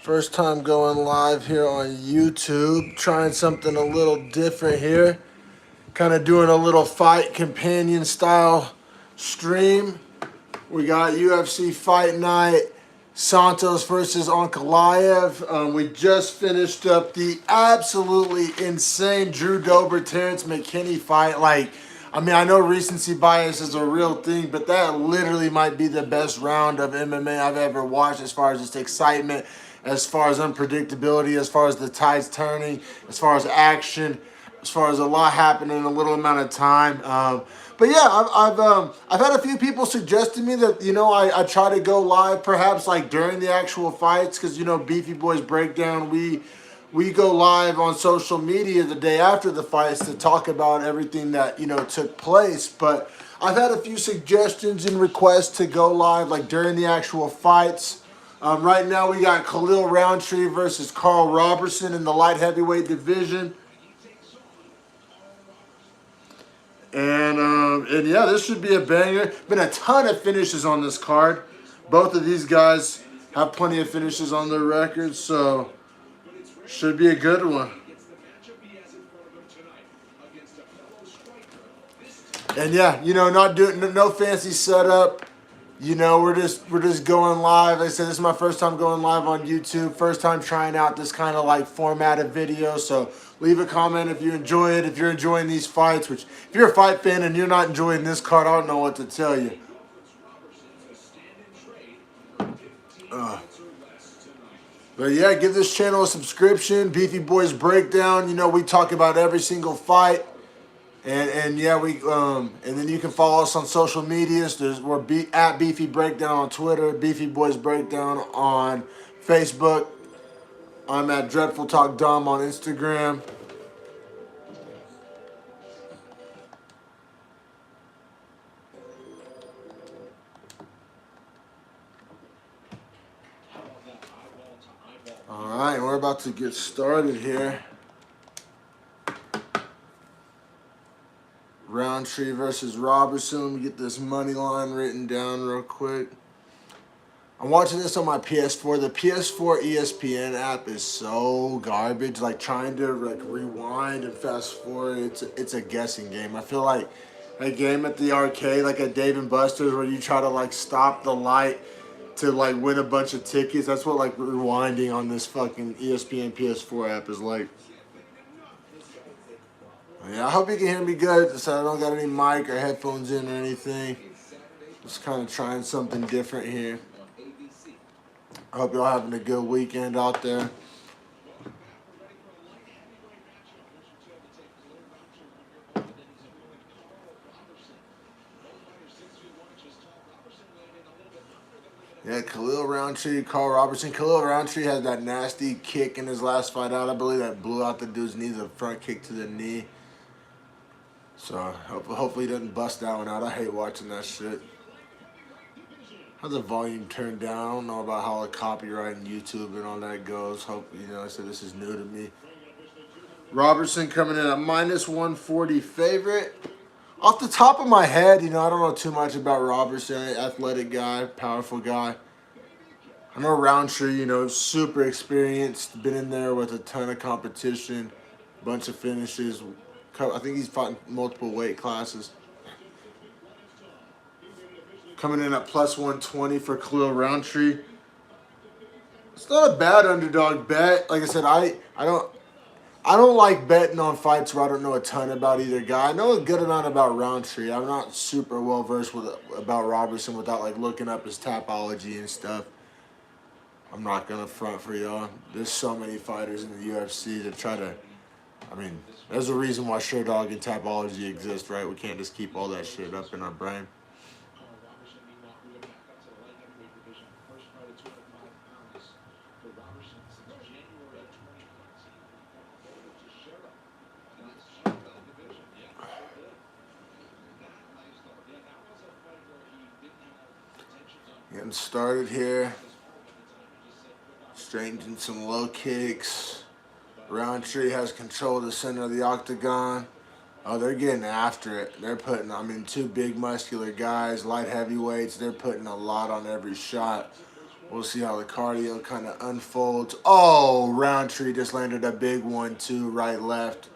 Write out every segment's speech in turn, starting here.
First time going live here on YouTube, trying something a little different here. Kind of doing a little fight companion style stream. We got UFC Fight Night, Santos versus Ankalaev. We just finished up the absolutely insane Drew Dober-Terrence McKinney fight. I know recency bias is a real thing, but that literally might be the best round of MMA I've ever watched as far as just excitement, as far as unpredictability, as far as the tides turning, as far as action, as far as a lot happening in a little amount of time. But yeah, I've had a few people suggest to me that I try to go live perhaps like during the actual fights because Beefy Boys Breakdown we go live on social media the day after the fights to talk about everything that took place. But I've had a few suggestions and requests to go live like during the actual fights. Right now we got Khalil Roundtree versus Carl Robertson in the light heavyweight division. And yeah, this should be a banger. Been a ton of finishes on this card. Both of these guys have plenty of finishes on their records, so should be a good one. And yeah, not doing no fancy setup. We're just going live. Like I said, this is my first time going live on YouTube. First time trying out this kind of like format of video. So leave a comment if you enjoy it. If you're enjoying these fights, which if you're a fight fan and you're not enjoying this card, I don't know what to tell you. But yeah, give this channel a subscription. Beefy Boys Breakdown. We talk about every single fight. And yeah, and then you can follow us on social medias. We're at Beefy Breakdown on Twitter, Beefy Boys Breakdown on Facebook. I'm at Dreadful Talk Dumb on Instagram. All right, we're about to get started here. Roundtree versus Robertson. Let me get this money line written down real quick. I'm watching this on my PS4. The PS4 ESPN app is so garbage. Like trying to rewind and fast forward, it's a guessing game. I feel like a game at the arcade, like at Dave and Buster's, where you try to stop the light to win a bunch of tickets. That's what rewinding on this fucking ESPN PS4 app is like. Yeah, I hope you can hear me good. So I don't got any mic or headphones in or anything. Just kind of trying something different here. I hope y'all having a good weekend out there. Yeah, Khalil Roundtree, Carl Robertson. Khalil Roundtree has that nasty kick in his last fight out. I believe that blew out the dude's knee, the front kick to the knee. So hopefully he doesn't bust that one out. I hate watching that shit. How's the volume turned down? I don't know about how the copyright and YouTube and all that goes. Hope I said this is new to me. Robertson coming in at -140 favorite. Off the top of my head, I don't know too much about Robertson. Athletic guy, powerful guy. I know Roundtree, super experienced, been in there with a ton of competition, bunch of finishes. I think he's fought in multiple weight classes. Coming in at +120 for Khalil Roundtree. It's not a bad underdog bet. Like I said, I don't like betting on fights where I don't know a ton about either guy. I know a good amount about Roundtree. I'm not super well versed about Robertson without looking up his tapology and stuff. I'm not gonna front for y'all. There's so many fighters in the UFC to try to. There's a reason why Sherdog and tapology exist, right? We can't just keep all that shit up in our brain. Getting started here. Straightening some low kicks. Roundtree has control of the center of the octagon. Oh, they're getting after it. They're putting, two big muscular guys, light heavyweights. They're putting a lot on every shot. We'll see how the cardio kind of unfolds. Oh, Roundtree just landed a big 1-2, right, left.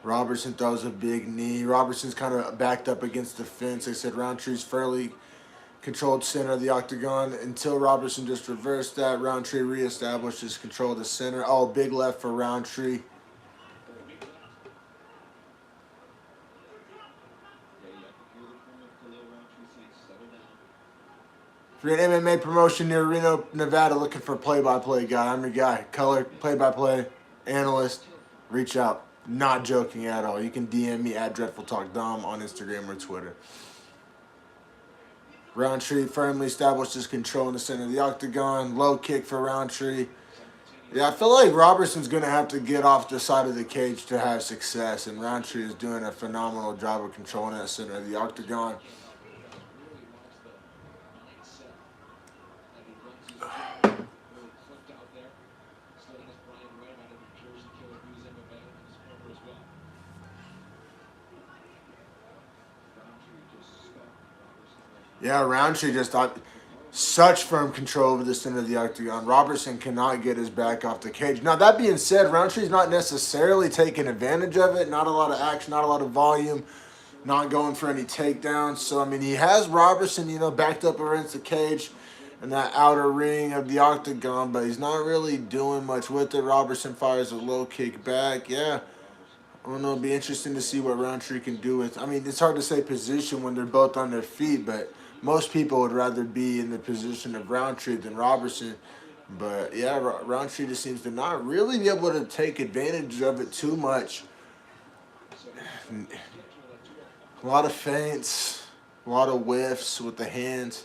Robertson throws a big knee. Robertson's kind of backed up against the fence. They said Roundtree's fairly controlled center of the octagon until Robertson just reversed that. Roundtree reestablished his control of the center. Oh, big left for Roundtree. If you're an MMA promotion near Reno, Nevada, looking for a play-by-play guy, I'm your guy. Color, play-by-play, analyst, reach out. Not joking at all. You can DM me at DreadfulTalkDom on Instagram or Twitter. Roundtree firmly established his control in the center of the octagon. Low kick for Roundtree. Yeah, I feel like Robertson's going to have to get off the side of the cage to have success, and Roundtree is doing a phenomenal job of controlling that center of the octagon. Yeah, Roundtree just thought such firm control over the center of the octagon. Robertson cannot get his back off the cage. Now, that being said, Roundtree's not necessarily taking advantage of it. Not a lot of action, not a lot of volume, not going for any takedowns. So, I mean, he has Robertson, backed up against the cage in that outer ring of the octagon, but he's not really doing much with it. Robertson fires a low kick back. Yeah. I don't know. It'll be interesting to see what Roundtree can do with. I mean, it's hard to say position when they're both on their feet, but most people would rather be in the position of Roundtree than Robertson. But yeah, Roundtree just seems to not really be able to take advantage of it too much. A lot of feints, a lot of whiffs with the hands.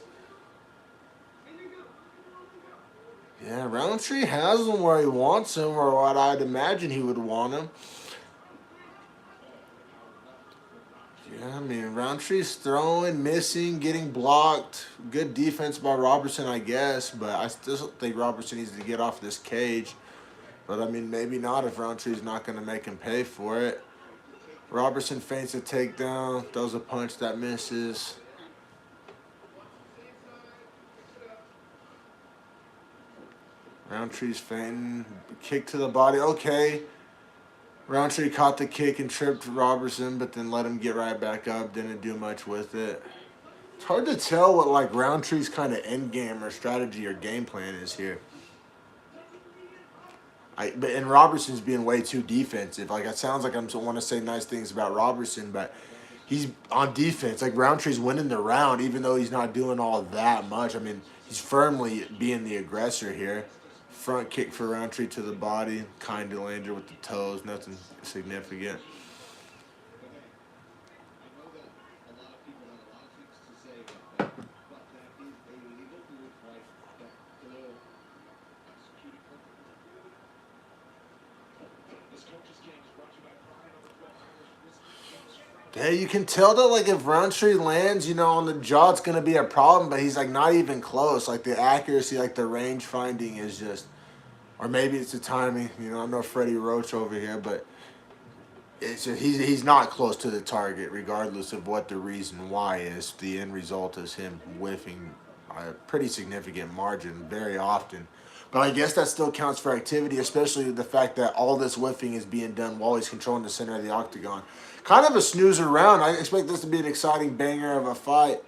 Yeah, Roundtree has him where he wants him, or what I'd imagine he would want him. Yeah, I mean, Roundtree's throwing, missing, getting blocked. Good defense by Robertson, I guess, but I still think Robertson needs to get off this cage. But, I mean, maybe not if Roundtree's not going to make him pay for it. Robertson feints a takedown, throws a punch that misses. Roundtree's feinting, kick to the body, okay. Roundtree caught the kick and tripped Robertson, but then let him get right back up. Didn't do much with it. It's hard to tell what Roundtree's kind of end game or strategy or game plan is here. And Robertson's being way too defensive. It sounds like I want to say nice things about Robertson, but he's on defense. Roundtree's winning the round, even though he's not doing all that much. I mean, he's firmly being the aggressor here. Front kick for Roundtree to the body. Kind of landed with the toes. Nothing significant. Yeah, you can tell that, if Roundtree lands, on the jaw, it's going to be a problem, but he's, not even close. The accuracy, the range finding is just, or maybe it's the timing. I'm no Freddie Roach over here, but it's just, he's not close to the target, regardless of what the reason why is. The end result is him whiffing a pretty significant margin very often. But I guess that still counts for activity, especially the fact that all this whiffing is being done while he's controlling the center of the octagon. Kind of a snoozer round. I expect this to be an exciting banger of a fight.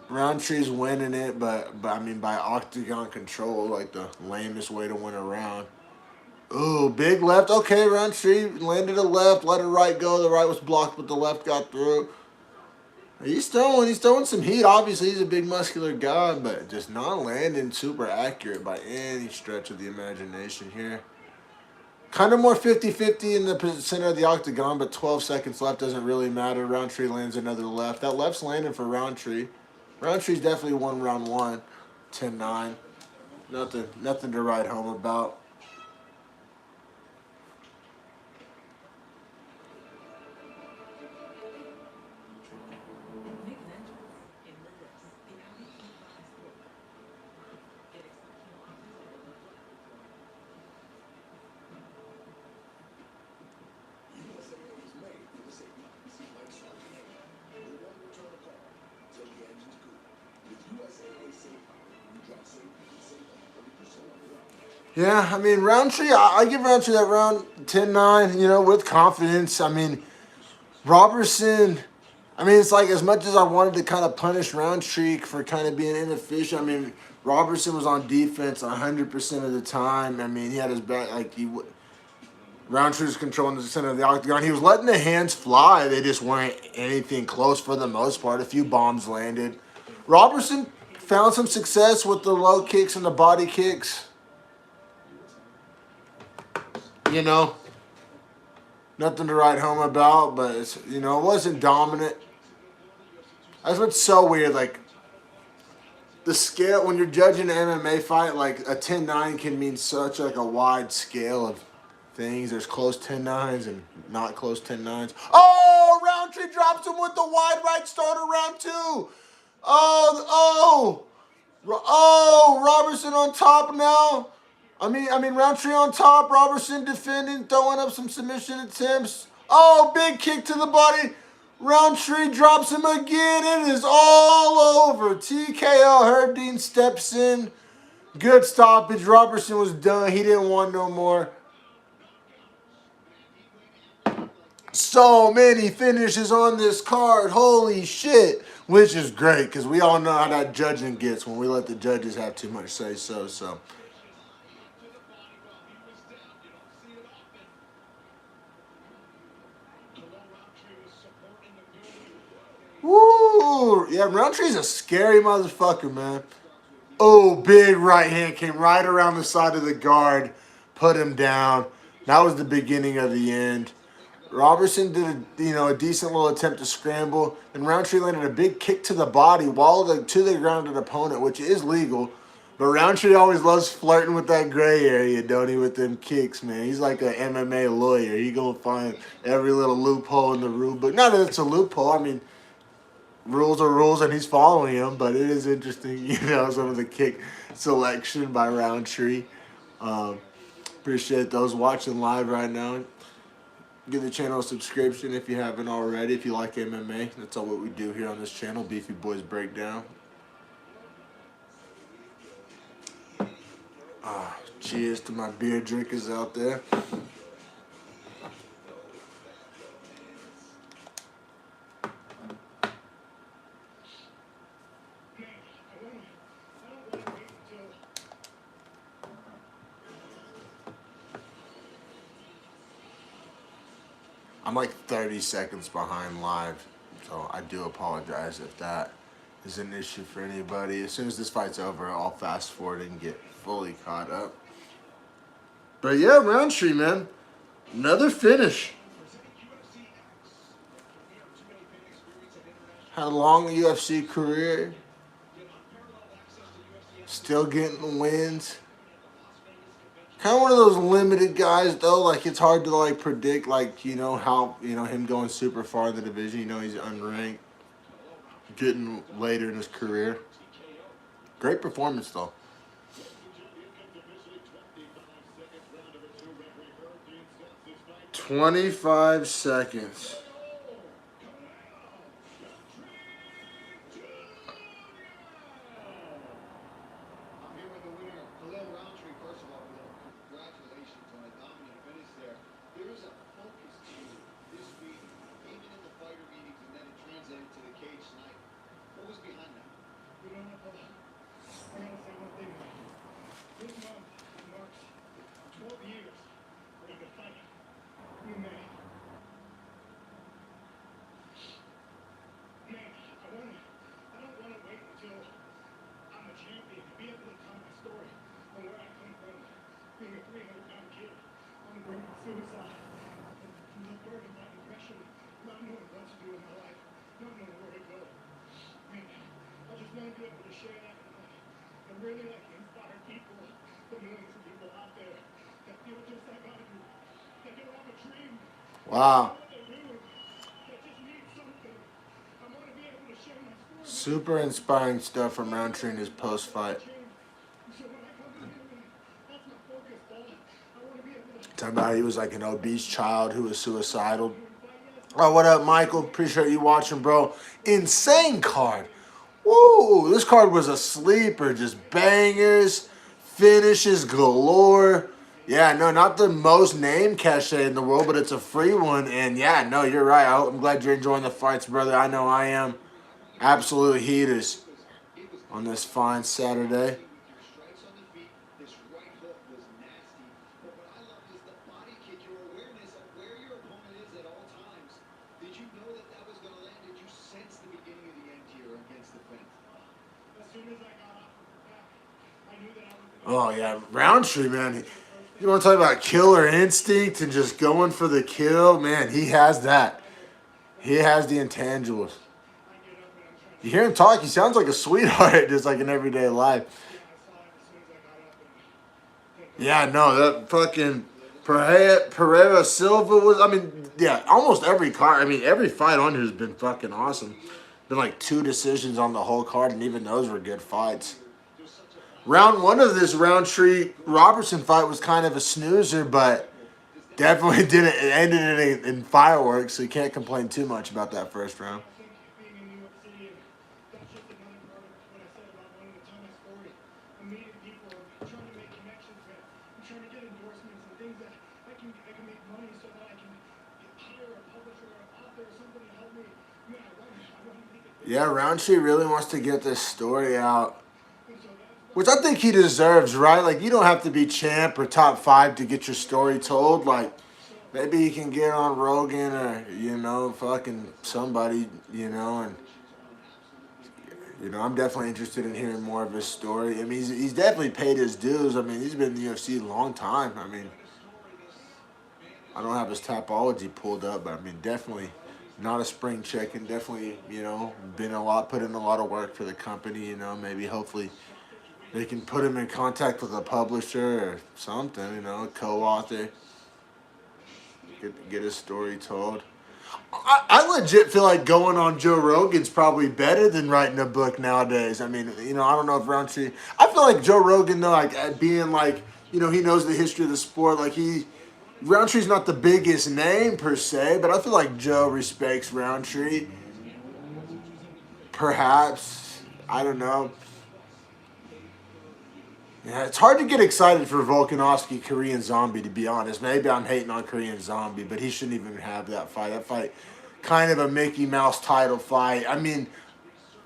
Roundtree's winning it, but I mean, by octagon control, the lamest way to win a round. Ooh, big left. Okay, Roundtree landed a left, let a right go. The right was blocked, but the left got through. He's throwing some heat. Obviously, he's a big muscular guy, but just not landing super accurate by any stretch of the imagination here. Kind of more 50-50 in the center of the octagon, but 12 seconds left doesn't really matter. Roundtree lands another left. That left's landing for Roundtree. Roundtree's definitely won round one, 10-9. Nothing to write home about. Yeah, I mean, Roundtree, I give Roundtree that round 10-9, you know, with confidence. I mean, Robertson, I mean, it's like as much as I wanted to kind of punish Roundtree for kind of being inefficient, I mean, Robertson was on defense 100% of the time. I mean, he had his back, like, Roundtree was controlling the center of the octagon. He was letting the hands fly. They just weren't anything close for the most part. A few bombs landed. Robertson found some success with the low kicks and the body kicks. You know, nothing to write home about, but it's, you know, it wasn't dominant. That's what's so weird. Like the scale when you're judging an MMA fight, like a 10-9 can mean such like a wide scale of things. There's close 10-9s and not close 10-9s. Oh, Roundtree drops him with the wide right starter round 2. Oh, Robertson on top now. I mean, Roundtree on top. Robertson defending, throwing up some submission attempts. Oh, big kick to the body. Roundtree drops him again. It is all over. TKO. Herb Dean steps in. Good stoppage. Robertson was done. He didn't want no more. So many finishes on this card. Holy shit. Which is great because we all know how that judging gets when we let the judges have too much say so. Woo! Yeah, Roundtree's a scary motherfucker, man. Oh, big right hand came right around the side of the guard, put him down. That was the beginning of the end. Robertson did a decent little attempt to scramble, and Roundtree landed a big kick to the body while to the grounded opponent, which is legal. But Roundtree always loves flirting with that gray area, don't he, with them kicks, man. He's like an MMA lawyer. He gonna find every little loophole in the rule book. Not that it's a loophole. I mean, rules are rules, and he's following them. But it is interesting, some of the kick selection by Roundtree. Appreciate those watching live right now. Give the channel a subscription if you haven't already. If you like MMA, that's all what we do here on this channel. Beefy Boys Breakdown. Cheers to my beer drinkers out there. I'm like 30 seconds behind live, so I do apologize if that is an issue for anybody. As soon as this fight's over, I'll fast forward and get fully caught up. But yeah, Roundtree, man. Another finish. Had a long UFC career. Still getting wins. Kind of one of those limited guys, though. Like, it's hard to, like, predict, like, how, him going super far in the division. He's unranked. Getting later in his career. Great performance, though. 25 seconds. Wow. Super inspiring stuff from Roundtree in his post-fight. Talking about he was like an obese child who was suicidal. Oh, what up, Michael? Appreciate you watching, bro. Insane card. Woo! This card was a sleeper. Just bangers. finishes galore. Yeah, no, not the most name cachet in the world, but it's a free one. And yeah, no, you're right. I'm glad you're enjoying the fights, brother. I know I am. Absolute heaters on this fine Saturday. Oh, yeah, Roundtree, man. You want to talk about killer instinct and just going for the kill? Man, he has that. He has the intangibles. You hear him talk, he sounds like a sweetheart, just like in everyday life. Yeah, no, that fucking Pereira Silva was, I mean, yeah, almost every card, I mean, every fight on here has been fucking awesome. Been like 2 decisions on the whole card, and even those were good fights. Round 1 of this Roundtree Robertson fight was kind of a snoozer, but definitely didn't. It ended in fireworks, so you can't complain too much about that first round. Yeah, Roundtree really wants to get this story out, which I think he deserves, right? Like, you don't have to be champ or top 5 to get your story told. Like, maybe he can get on Rogan or, you know, fucking somebody, you know, and, you know, I'm definitely interested in hearing more of his story. I mean, he's definitely paid his dues. I mean, he's been in the UFC a long time. I mean, I don't have his Tapology pulled up, but I mean, definitely not a spring chicken. Definitely, you know, put in a lot of work for the company, you know, maybe hopefully they can put him in contact with a publisher or something, you know, a co-author. Get his story told. I legit feel like going on Joe Rogan's probably better than writing a book nowadays. I mean, you know, I don't know if Roundtree. I feel like Joe Rogan, though, like being like, you know, he knows the history of the sport. Like Roundtree's not the biggest name per se, but I feel like Joe respects Roundtree. Perhaps. I don't know. Yeah, it's hard to get excited for Volkanovski, Korean Zombie, to be honest. Maybe I'm hating on Korean Zombie, but he shouldn't even have that fight. That fight, kind of a Mickey Mouse title fight. I mean,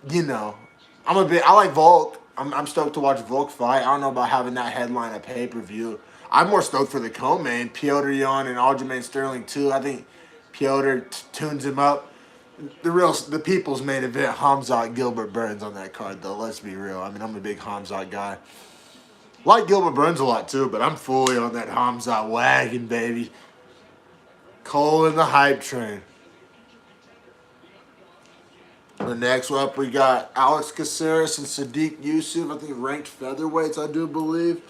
you know, I like Volk. I'm stoked to watch Volk fight. I don't know about having that headline a pay-per-view. I'm more stoked for the co-main, Piotr Jan and Aljamain Sterling too. I think Piotr tunes him up. The people's main event, Hamzat Gilbert Burns on that card, though. Let's be real. I mean, I'm a big Hamzat guy. Like Gilbert Burns a lot too, but I'm fully on that Hamzat wagon, baby. Cole in the hype train. The next up, we got Alex Caceres and Sadiq Yusuf. I think ranked featherweights, I do believe.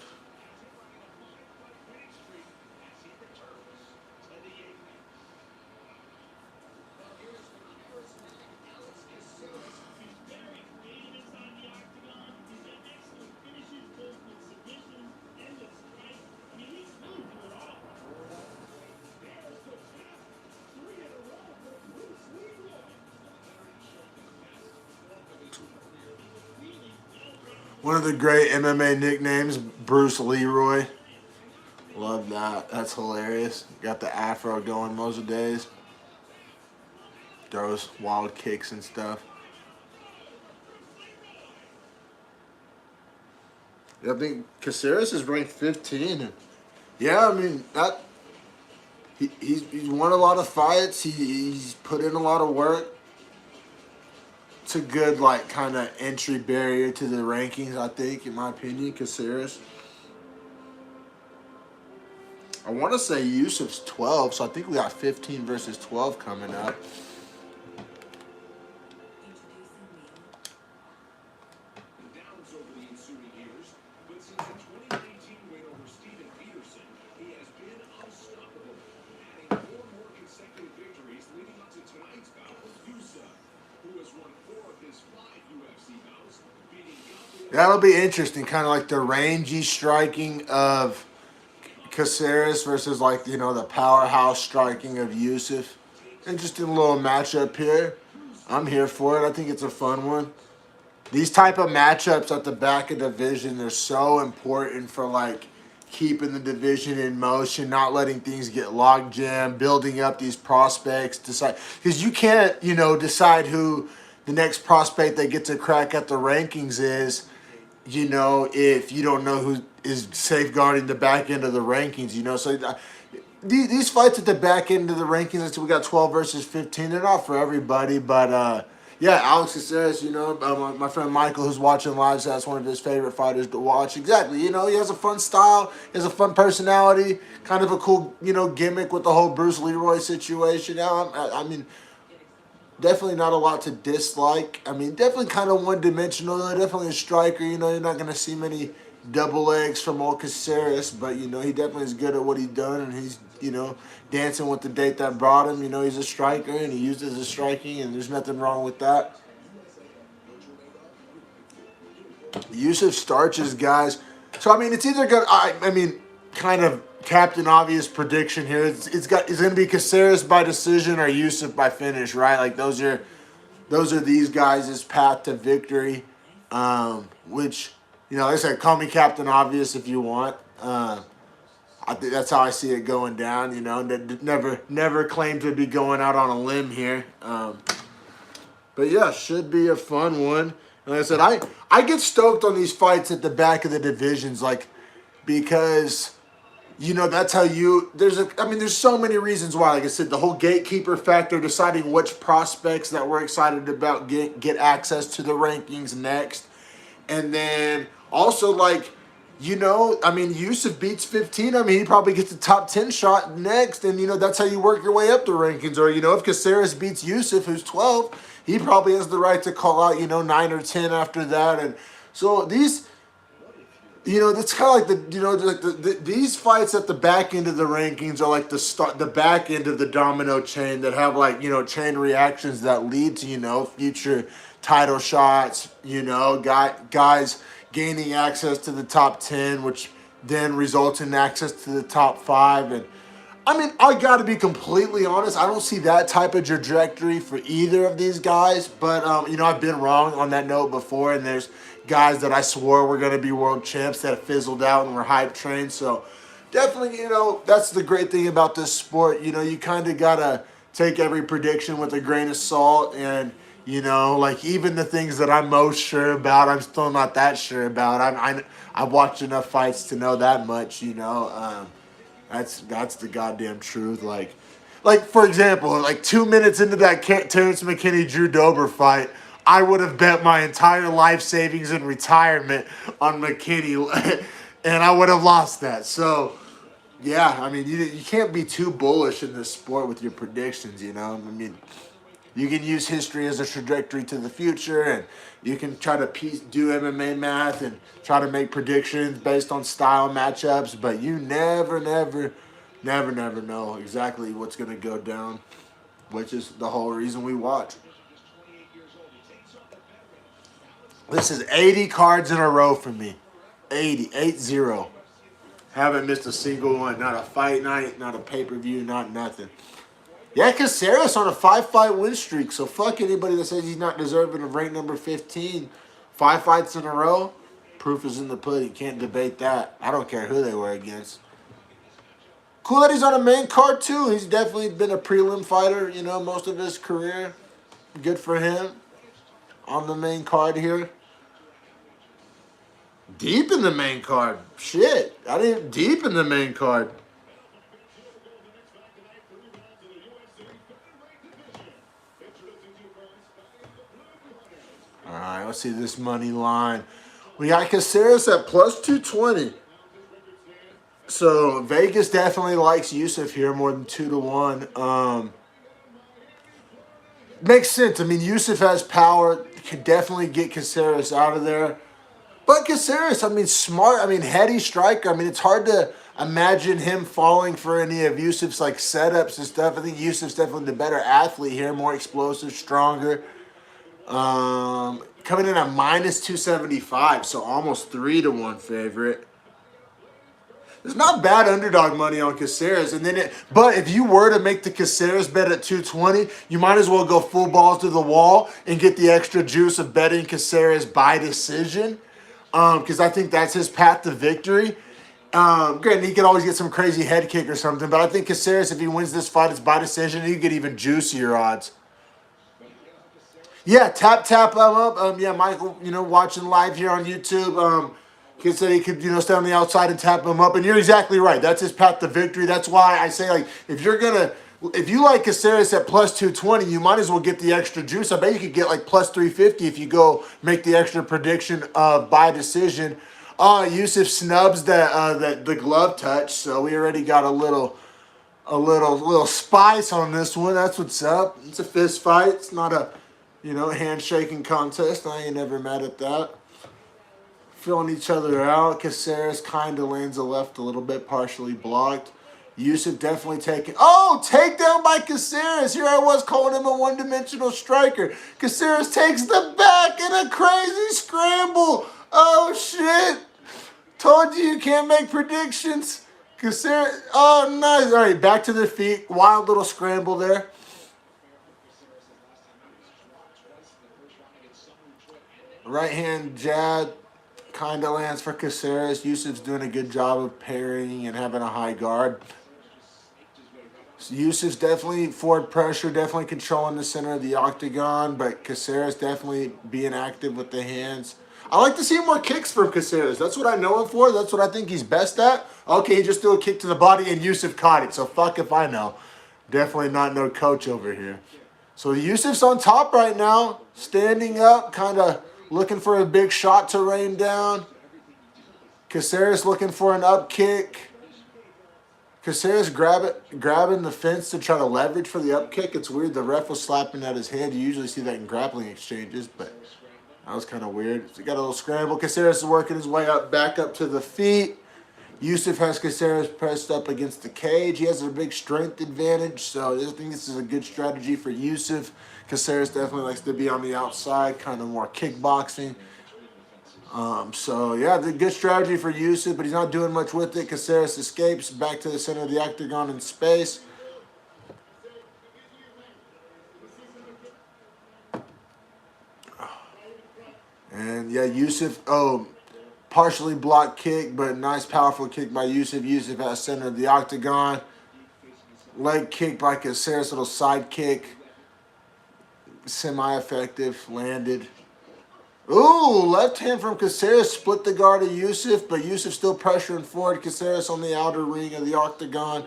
One of the great MMA nicknames, Bruce Leroy. Love that. That's hilarious. Got the afro going most of the days. Throws wild kicks and stuff. I think Caceres is ranked 15. And yeah, I mean, he's won a lot of fights. He's put in a lot of work. It's a good, like, kind of entry barrier to the rankings, I think, in my opinion, Caceres. I want to say Yusuf's 12, so I think we got 15 versus 12 coming up. That'll be interesting, kind of like the rangy striking of Caceres versus, like, you know, the powerhouse striking of Yusuf. Interesting little matchup here. I'm here for it. I think it's a fun one. these type of matchups at the back of the division, they're so important for like keeping the division in motion, not letting things get log jammed, building up these prospects, decide because you can't, you know, decide who the next prospect that gets a crack at the rankings is, you know, if you don't know who is safeguarding the back end of the rankings, you know. So these fights at the back end of the rankings, we got 12 versus 15. They're not for everybody, but yeah, Alex Caceres, you know, my friend Michael, who's watching live, says that's one of his favorite fighters to watch. Exactly, you know, he has a fun style, he has a fun personality, kind of a cool, you know, gimmick with the whole Bruce Leroy situation. Now, I mean, definitely not a lot to dislike. I mean, definitely kind of one-dimensional. Definitely a striker. You know, you're not going to see many double legs from old Caceres, but, you know, he definitely is good at what he's done, and he's, you know, dancing with the date that brought him. You know, he's a striker, and he uses his striking, and there's nothing wrong with that. Yusuf starches, guys. So, I mean, it's either going to, I mean, kind of Captain Obvious prediction here. It's going to be Caceres by decision or Yusuf by finish, right? Like, those are these guys' path to victory, which, you know, like I said, call me Captain Obvious if you want. I think that's how I see it going down, you know. Never claim to be going out on a limb here. But, yeah, should be a fun one. And like I said, I get stoked on these fights at the back of the divisions, like, because, you know, that's how you, there's so many reasons why. Like I said, the whole gatekeeper factor, deciding which prospects that we're excited about get access to the rankings next. And then also, like, you know, I mean, Yusuf beats 15. I mean, he probably gets a top 10 shot next. And, you know, that's how you work your way up the rankings. Or, you know, if Caceres beats Yusuf, who's 12, he probably has the right to call out, you know, 9 or 10 after that. And so these, you know, it's kind of like these fights at the back end of the rankings are like the back end of the domino chain that have, like, you know, chain reactions that lead to, you know, future title shots, you know, guys gaining access to the top 10, which then results in access to the top 5. And I mean, I got to be completely honest, I don't see that type of trajectory for either of these guys. But, you know, I've been wrong on that note before, and there's guys that I swore were going to be world champs that fizzled out and were hype trained. So definitely, you know, that's the great thing about this sport. You know, you kind of got to take every prediction with a grain of salt. And, you know, like, even the things that I'm most sure about, I'm still not that sure about. I've watched enough fights to know that much, you know. That's the goddamn truth. Like for example, like 2 minutes into that Terrence McKinney-Drew Dober fight, I would have bet my entire life savings and retirement on McKinney, and I would have lost that. So, yeah, I mean, you can't be too bullish in this sport with your predictions, you know. I mean, you can use history as a trajectory to the future, and you can try to do MMA math and try to make predictions based on style matchups, but you never know exactly what's going to go down, which is the whole reason we watch. This is 80 cards in a row for me. 8-0. Haven't missed a single one. Not a fight night, not a pay-per-view, not nothing. Yeah, Caceres on a 5-fight win streak. So fuck anybody that says he's not deserving of rank number 15. 5 fights in a row. Proof is in the pudding. Can't debate that. I don't care who they were against. Cool that he's on a main card too. He's definitely been a prelim fighter, you know, most of his career. Good for him. On the main card here. Deep in the main card. Shit. I didn't deep in the main card. All right, let's see this money line. We got Caceres at plus 220. So Vegas definitely likes Yusuf here more than 2-1. Makes sense. I mean, Yusuf has power. Could definitely get Caceres out of there. But Caceres, I mean, smart. I mean, heady striker. I mean, it's hard to imagine him falling for any of Yusuf's, like, setups and stuff. I think Yusuf's definitely the better athlete here. More explosive, stronger. Coming in at minus 275, so almost 3-1 favorite. It's not bad underdog money on Caceres. And then but if you were to make the Caceres bet at 220, you might as well go full balls to the wall and get the extra juice of betting Caceres by decision. Because I think that's his path to victory. Granted, he could always get some crazy head kick or something, but I think Caceres, if he wins this fight, it's by decision. He could get even juicier odds. Yeah, tap him up. Yeah, Michael, watching live here on YouTube. Kid said he could, stay on the outside and tap him up. And you're exactly right. That's his path to victory. That's why I say, like, if you like Caceres at plus 220, you might as well get the extra juice. I bet you could get like plus 350 if you go make the extra prediction by decision. Yusuf snubs the glove touch, so we already got a little spice on this one. That's what's up. It's a fist fight. It's not a handshaking contest. I ain't never mad at that. Filling each other out. Caceres kind of lands a left a little bit, partially blocked. Yusuf definitely taking. Oh, takedown by Caceres. Here I was calling him a one-dimensional striker. Caceres takes the back in a crazy scramble. Oh, shit. Told you can't make predictions. Caceres. Oh, nice. All right, back to their feet. Wild little scramble there. Right hand jab kind of lands for Caceres. Yusuf's doing a good job of parrying and having a high guard. So Yusuf's definitely forward pressure, definitely controlling the center of the octagon, but Caceres definitely being active with the hands. I like to see more kicks from Caceres. That's what I know him for. That's what I think he's best at. Okay, he just threw a kick to the body and Yusuf caught it. So fuck if I know. Definitely not no coach over here. So Yusuf's on top right now, standing up, kind of looking for a big shot to rain down. Caceres looking for an up kick. Caceres grabbing the fence to try to leverage for the up kick. It's weird. The ref was slapping at his head. You usually see that in grappling exchanges, but that was kind of weird. So he got a little scramble. Caceres is working his way back up to the feet. Yusuf has Caceres pressed up against the cage. He has a big strength advantage, so I think this is a good strategy for Yusuf. Caceres definitely likes to be on the outside, kind of more kickboxing. So, yeah, the good strategy for Yusuf, but he's not doing much with it. Caceres escapes back to the center of the octagon in space. And, yeah, Yusuf, partially blocked kick, but nice, powerful kick by Yusuf. Yusuf at the center of the octagon. Leg kick by Caceres, little side kick. Semi-effective, landed. Ooh, left hand from Caceres, split the guard of Yusuf, but Yusuf still pressuring forward. Caceres on the outer ring of the octagon.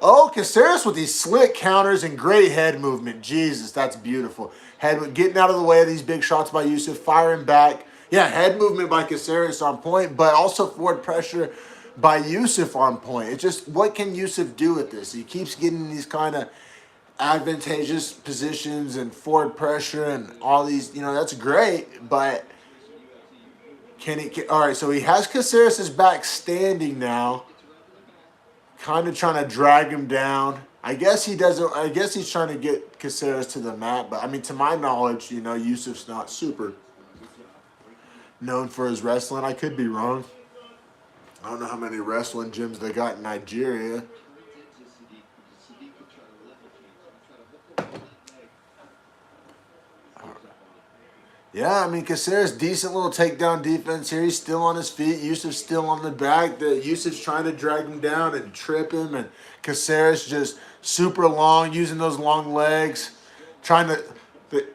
Oh, Caceres with these slick counters and great head movement. Jesus, that's beautiful. Getting out of the way of these big shots by Yusuf, firing back. Yeah, head movement by Caceres on point, but also forward pressure by Yusuf on point. It's just, what can Yusuf do with this? He keeps getting these kind of advantageous positions and forward pressure and all these, that's great, but can he all right, so he has Caceres' back standing now, kind of trying to drag him down. I guess he's trying to get Caceres to the mat, but I mean, to my knowledge, Yusuf's not super known for his wrestling. I could be wrong. I don't know how many wrestling gyms they got in Nigeria. Yeah, I mean, Caceres, decent little takedown defense here. He's still on his feet. Yusuf's still on the back. Yusuf's trying to drag him down and trip him. And Caceres just super long, using those long legs. Trying to,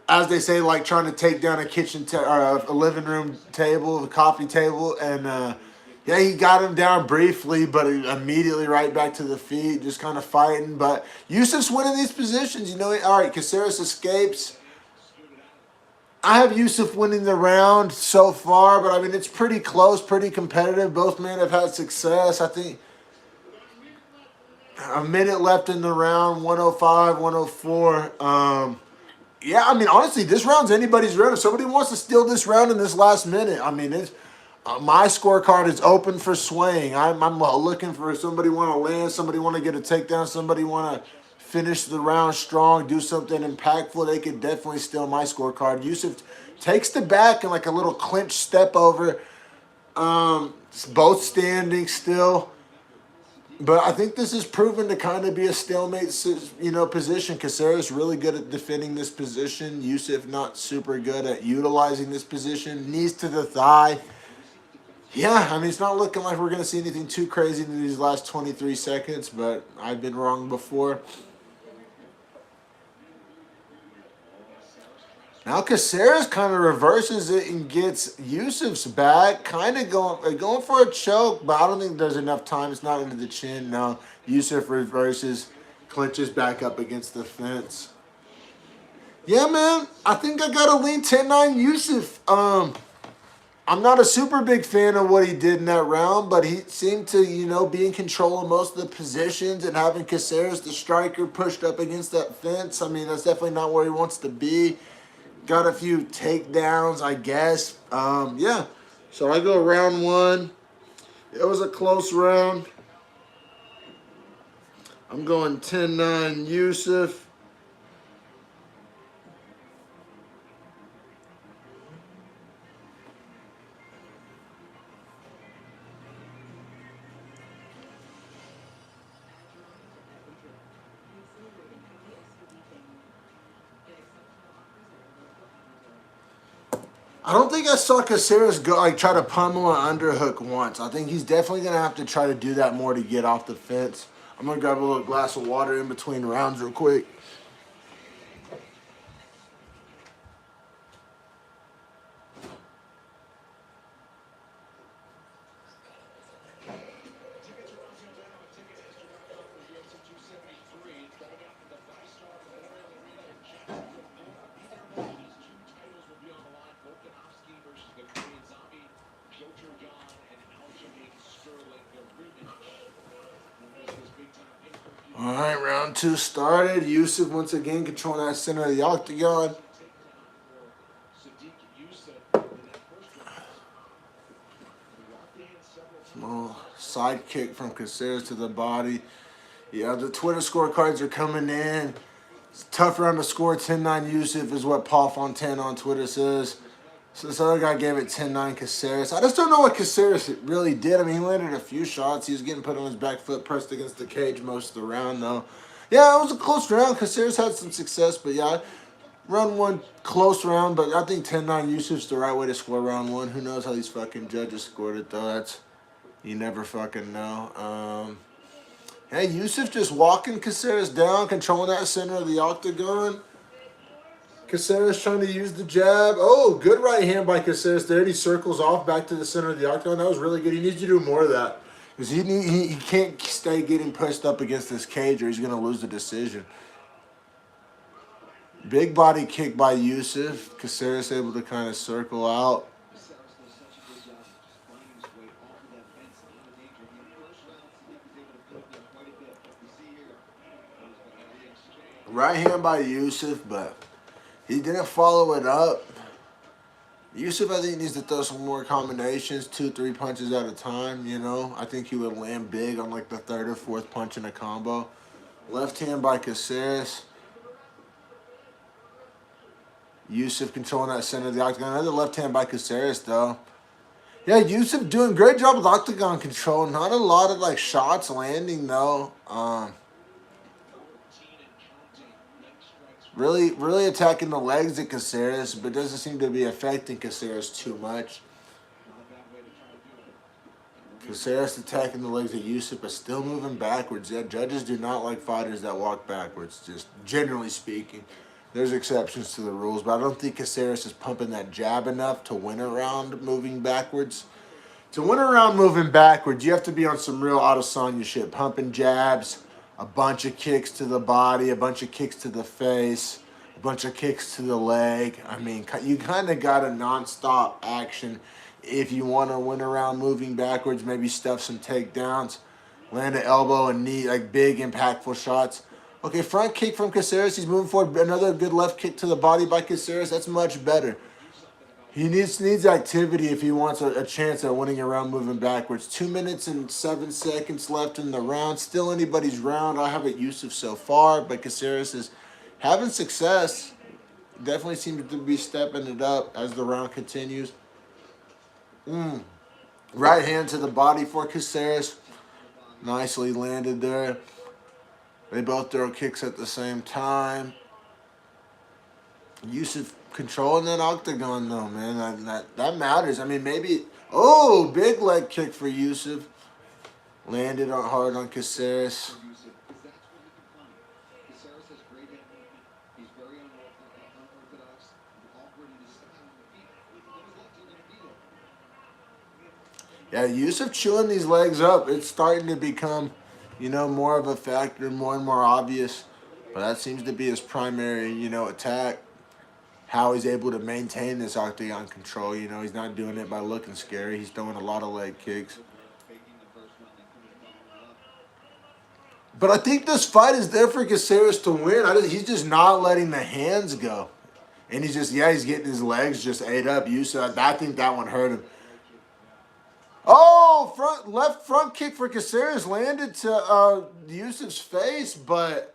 as they say, like trying to take down a kitchen or a living room table, a coffee table. And, yeah, he got him down briefly, but immediately right back to the feet, just kind of fighting. But Yusuf's winning these positions. All right, Caceres escapes. I have Yusuf winning the round so far, but I mean, it's pretty close, pretty competitive. Both men have had success. I think a minute left in the round, 105, 104. Yeah, I mean, honestly, this round's anybody's round. If somebody wants to steal this round in this last minute, I mean, it's my scorecard is open for swaying. I'm looking for somebody want to land, somebody want to get a takedown, somebody want to finish the round strong, do something impactful. They could definitely steal my scorecard. Yusuf takes the back and like a little clinch step over. Both standing still. But I think this is proven to kind of be a stalemate, position. Caceres really good at defending this position. Yusuf not super good at utilizing this position. Knees to the thigh. Yeah, I mean, it's not looking like we're going to see anything too crazy in these last 23 seconds, but I've been wrong before. Now Caceres kind of reverses it and gets Yusuf's back, kind of going for a choke, but I don't think there's enough time. It's not into the chin. No, Yusuf reverses, clinches back up against the fence. Yeah, man, I think I got to lean 10-9 Yusuf. I'm not a super big fan of what he did in that round, but he seemed to, be in control of most of the positions, and having Caceres, the striker, pushed up against that fence, I mean, that's definitely not where he wants to be. Got a few takedowns, I guess. Yeah. So I go round one. It was a close round. I'm going 10-9 Yusuf. I don't think I saw Caceres go try to pummel an underhook once. I think he's definitely gonna have to try to do that more to get off the fence. I'm gonna grab a little glass of water in between rounds real quick. All right, round two started. Yusuf once again controlling that center of the octagon. Small side kick from Caceres to the body. Yeah, the Twitter scorecards are coming in. It's a tough round to score. 10-9 Yusuf is what Paul Fontaine on Twitter says. So this other guy gave it 10-9 Caceres. I just don't know what Caceres really did. I mean, he landed a few shots. He was getting put on his back foot, pressed against the cage most of the round, though. Yeah, it was a close round. Caceres had some success, but yeah, round one, close round. But I think 10-9 Yusuf's the right way to score round one. Who knows how these fucking judges scored it, though. You never fucking know. Hey, Yusuf just walking Caceres down, controlling that center of the octagon. Caceres trying to use the jab. Oh, good right hand by Caceres there. He circles off back to the center of the octagon. That was really good. He needs to do more of that. Because he can't stay getting pushed up against this cage or he's going to lose the decision. Big body kick by Yusuf. Caceres able to kind of circle out. Right hand by Yusuf, but he didn't follow it up. Yusuf, I think, needs to throw some more combinations, 2-3 punches at a time, I think he would land big on like the third or fourth punch in a combo. Left hand by Caceres. Yusuf controlling that center of the octagon. Another left hand by Caceres, though. Yeah, Yusuf doing a great job with octagon control. Not a lot of shots landing, though. Really attacking the legs of Caceres, but doesn't seem to be affecting Caceres too much. Caceres attacking the legs of Yusuf, but still moving backwards. Yeah, judges do not like fighters that walk backwards, just generally speaking. There's exceptions to the rules, but I don't think Caceres is pumping that jab enough to win a round moving backwards. To win a round moving backwards, you have to be on some real Adesanya shit, pumping jabs, a bunch of kicks to the body, a bunch of kicks to the face, a bunch of kicks to the leg. I mean, you kind of got a nonstop action if you want to win around moving backwards, maybe stuff some takedowns, land an elbow and knee, big impactful shots. Okay, front kick from Caceres. He's moving forward. Another good left kick to the body by Caceres. That's much better. He needs activity if he wants a chance at winning a round moving backwards. 2 minutes and 7 seconds left in the round. Still anybody's round. I have it Yusuf so far, but Caceres is having success. Definitely seems to be stepping it up as the round continues. Right hand to the body for Caceres. Nicely landed there. They both throw kicks at the same time. Yusuf controlling that octagon though, man. That matters. I mean, maybe. Oh, big leg kick for Yusuf. Landed hard on Caceres. Yeah, Yusuf chewing these legs up. It's starting to become, more of a factor, more and more obvious. But that seems to be his primary, attack. How he's able to maintain this octagon control. He's not doing it by looking scary. He's throwing a lot of leg kicks. But I think this fight is there for Caceres to win. He's just not letting the hands go. And he's getting his legs just ate up. Yusuf, I think that one hurt him. Oh, left front kick for Caceres landed to Yusuf's face, but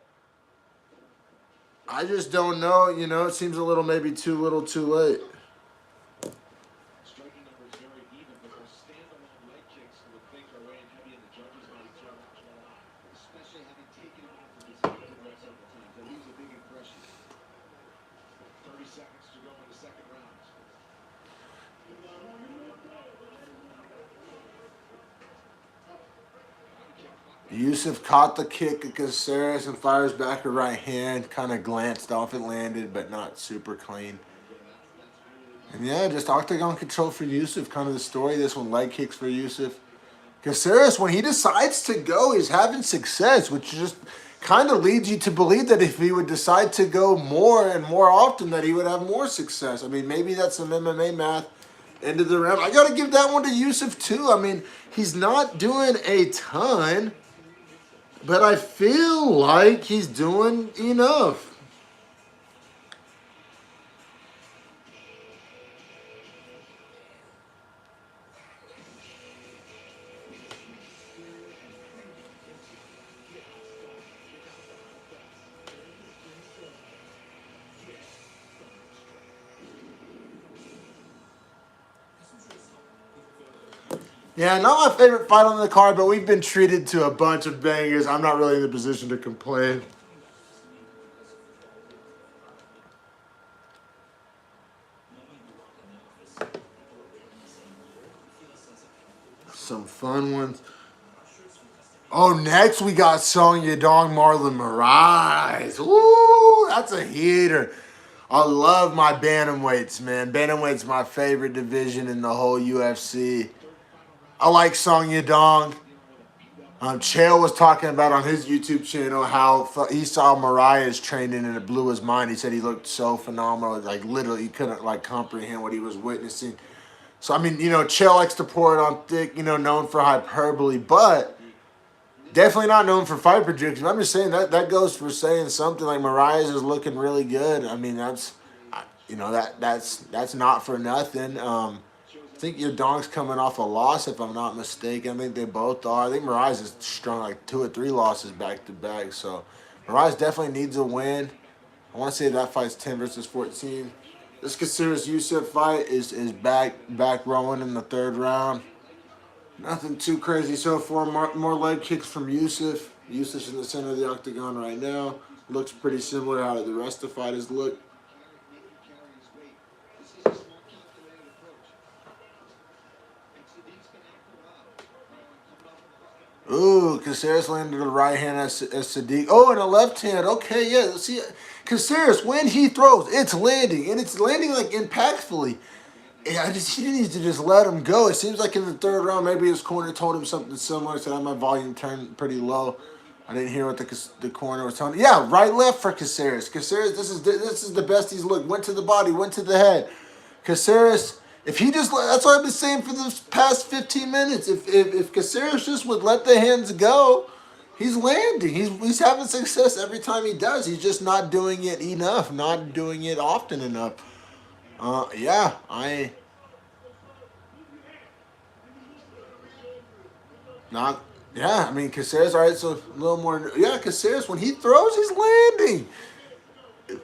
I just don't know. It seems a little maybe too little too late. Yusuf caught the kick at Caceres and fires back a right hand. Kind of glanced off it, landed, but not super clean. And yeah, just octagon control for Yusuf. Kind of the story. This one, leg kicks for Yusuf. Caceres, when he decides to go, he's having success, which just kind of leads you to believe that if he would decide to go more and more often, that he would have more success. I mean, maybe that's some MMA math into the round. I got to give that one to Yusuf, too. I mean, he's not doing a ton, but I feel like he's doing enough. Yeah, not my favorite fight on the card, but we've been treated to a bunch of bangers. I'm not really in the position to complain. Some fun ones. Oh, next we got Song Yadong, Marlon Moraes. Woo, that's a heater. I love my bantamweights, man. Bantamweight's my favorite division in the whole UFC. I like Song Yadong. Chael was talking about on his YouTube channel how he saw Moraes training and it blew his mind. He said he looked so phenomenal. Like, literally, he couldn't, comprehend what he was witnessing. So, I mean, Chael likes to pour it on thick, known for hyperbole, but definitely not known for fight predictions. I'm just saying that goes for saying something. Like, Moraes is looking really good. I mean, that's not for nothing. I think Yadong's coming off a loss, if I'm not mistaken. I think they both are. I think Moraes is strung like 2 or 3 losses back to back. So Moraes definitely needs a win. I want to say that fight's 10 versus 14. This Caceres Yusuf fight is back rolling in the 3rd round. Nothing too crazy so far. More leg kicks from Yusuf. Yusuf's in the center of the octagon right now. Looks pretty similar to how the rest of the fight has looked. Ooh, Caceres landed a right hand as Sadiq. Oh, and a left hand. Okay, yeah. See, Caceres, when he throws, it's landing. And it's landing, impactfully. Yeah, he needs to just let him go. It seems like in the 3rd round, maybe his corner told him something similar. Said, I had my volume turned pretty low. I didn't hear what the corner was telling him. Yeah, right, left for Caceres. Caceres, this is the best he's looked. Went to the body, went to the head. Caceres... If he just, that's what I've been saying for the past 15 minutes. If Caceres just would let the hands go, he's landing. He's having success every time he does. He's just not doing it enough, not doing it often enough. I mean, Caceres, all right, so a little more. Yeah, Caceres, when he throws, he's landing.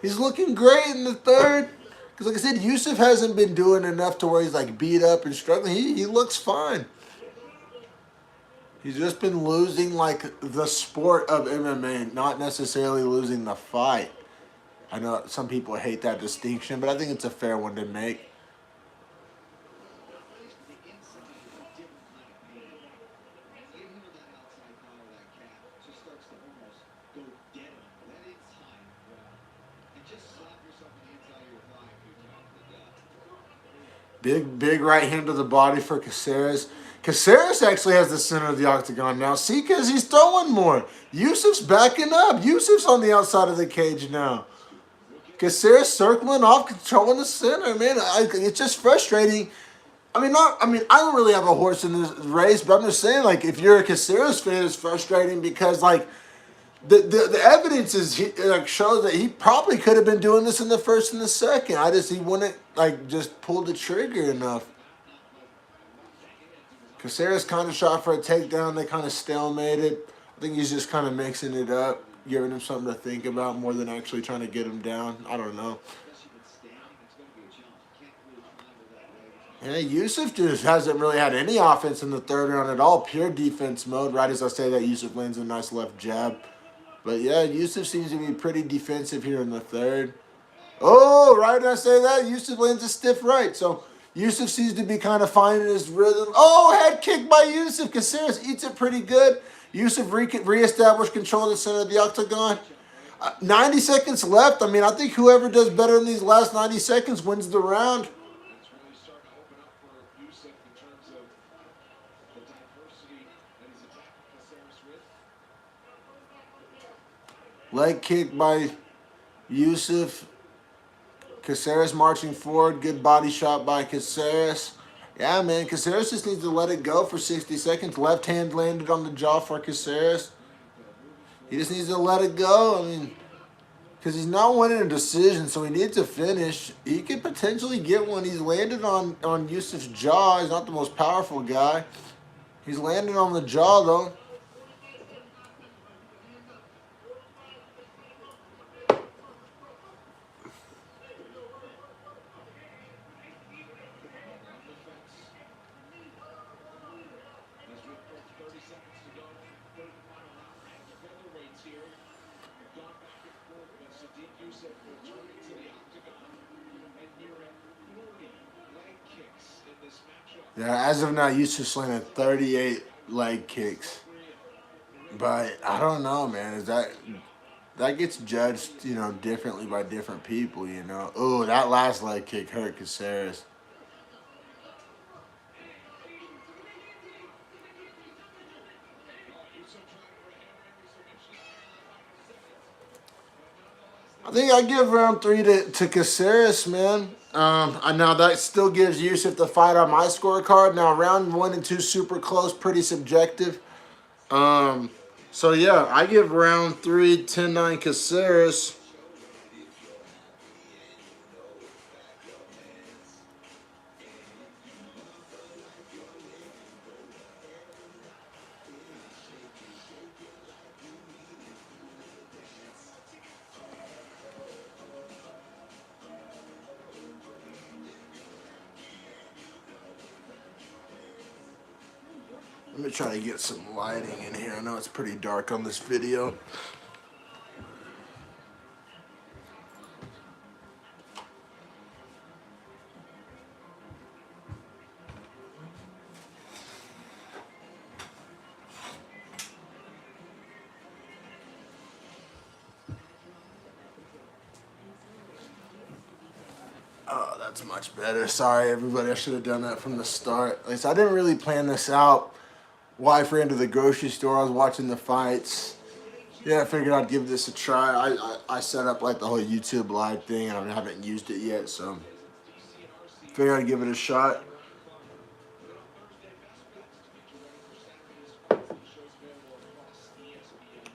He's looking great in the 3rd. Because like I said, Yusuf hasn't been doing enough to where he's beat up and struggling. He looks fine. He's just been losing like the sport of MMA, not necessarily losing the fight. I know some people hate that distinction, but I think it's a fair one to make. Big right hand to the body for Caceres. Caceres actually has the center of the octagon now. See, because he's throwing more. Yusuf's backing up. Yusuf's on the outside of the cage now. Caceres circling off, controlling the center, man. It's just frustrating. I don't really have a horse in this race, but I'm just saying, like, if you're a Caceres fan, it's frustrating because, like, the evidence shows that he probably could have been doing this in the first and the second. He wouldn't just pull the trigger enough. Caceres kind of shot for a takedown. They kind of stalemated. I think he's just kind of mixing it up, giving him something to think about more than actually trying to get him down. I don't know. Yeah, Yusuf just hasn't really had any offense in the third round at all. Pure defense mode. Right as I say that, Yusuf lands a nice left jab. But yeah, Yusuf seems to be pretty defensive here in the third. Oh, right as I say that, Yusuf lands a stiff right. So Yusuf seems to be kind of finding his rhythm. Oh, head kick by Yusuf. Caceres eats it pretty good. Yusuf reestablished control of the center of the octagon. 90 seconds left. I mean, I think whoever does better in these last 90 seconds wins the round. Leg kick by Yusuf. Caceres marching forward. Good body shot by Caceres. Yeah, man. Caceres just needs to let it go for 60 seconds. Left hand landed on the jaw for Caceres. He just needs to let it go. I mean, because he's not winning a decision, so he needs to finish. He could potentially get one. He's landed on Yusuf's jaw. He's not the most powerful guy. He's landed on the jaw, though. Yeah, as of now, Yusuf's landed 38 leg kicks. But I don't know, man. That gets judged, differently by different people, Oh, that last leg kick hurt Caceres. I think I give round 3 to Caceres, man. Now that still gives Yusuf the fight on my scorecard. Now round 1 and 2 super close, pretty subjective. So yeah, I give round 3 10-9 Caceres. Let me try to get some lighting in here. I know it's pretty dark on this video. Oh, that's much better. Sorry, everybody. I should have done that from the start. At least I didn't really plan this out. Wife ran to the grocery store. I was watching the fights. Yeah, I figured I'd give this a try. I set up like the whole YouTube live thing, and I haven't used it yet, so figured I'd give it a shot. But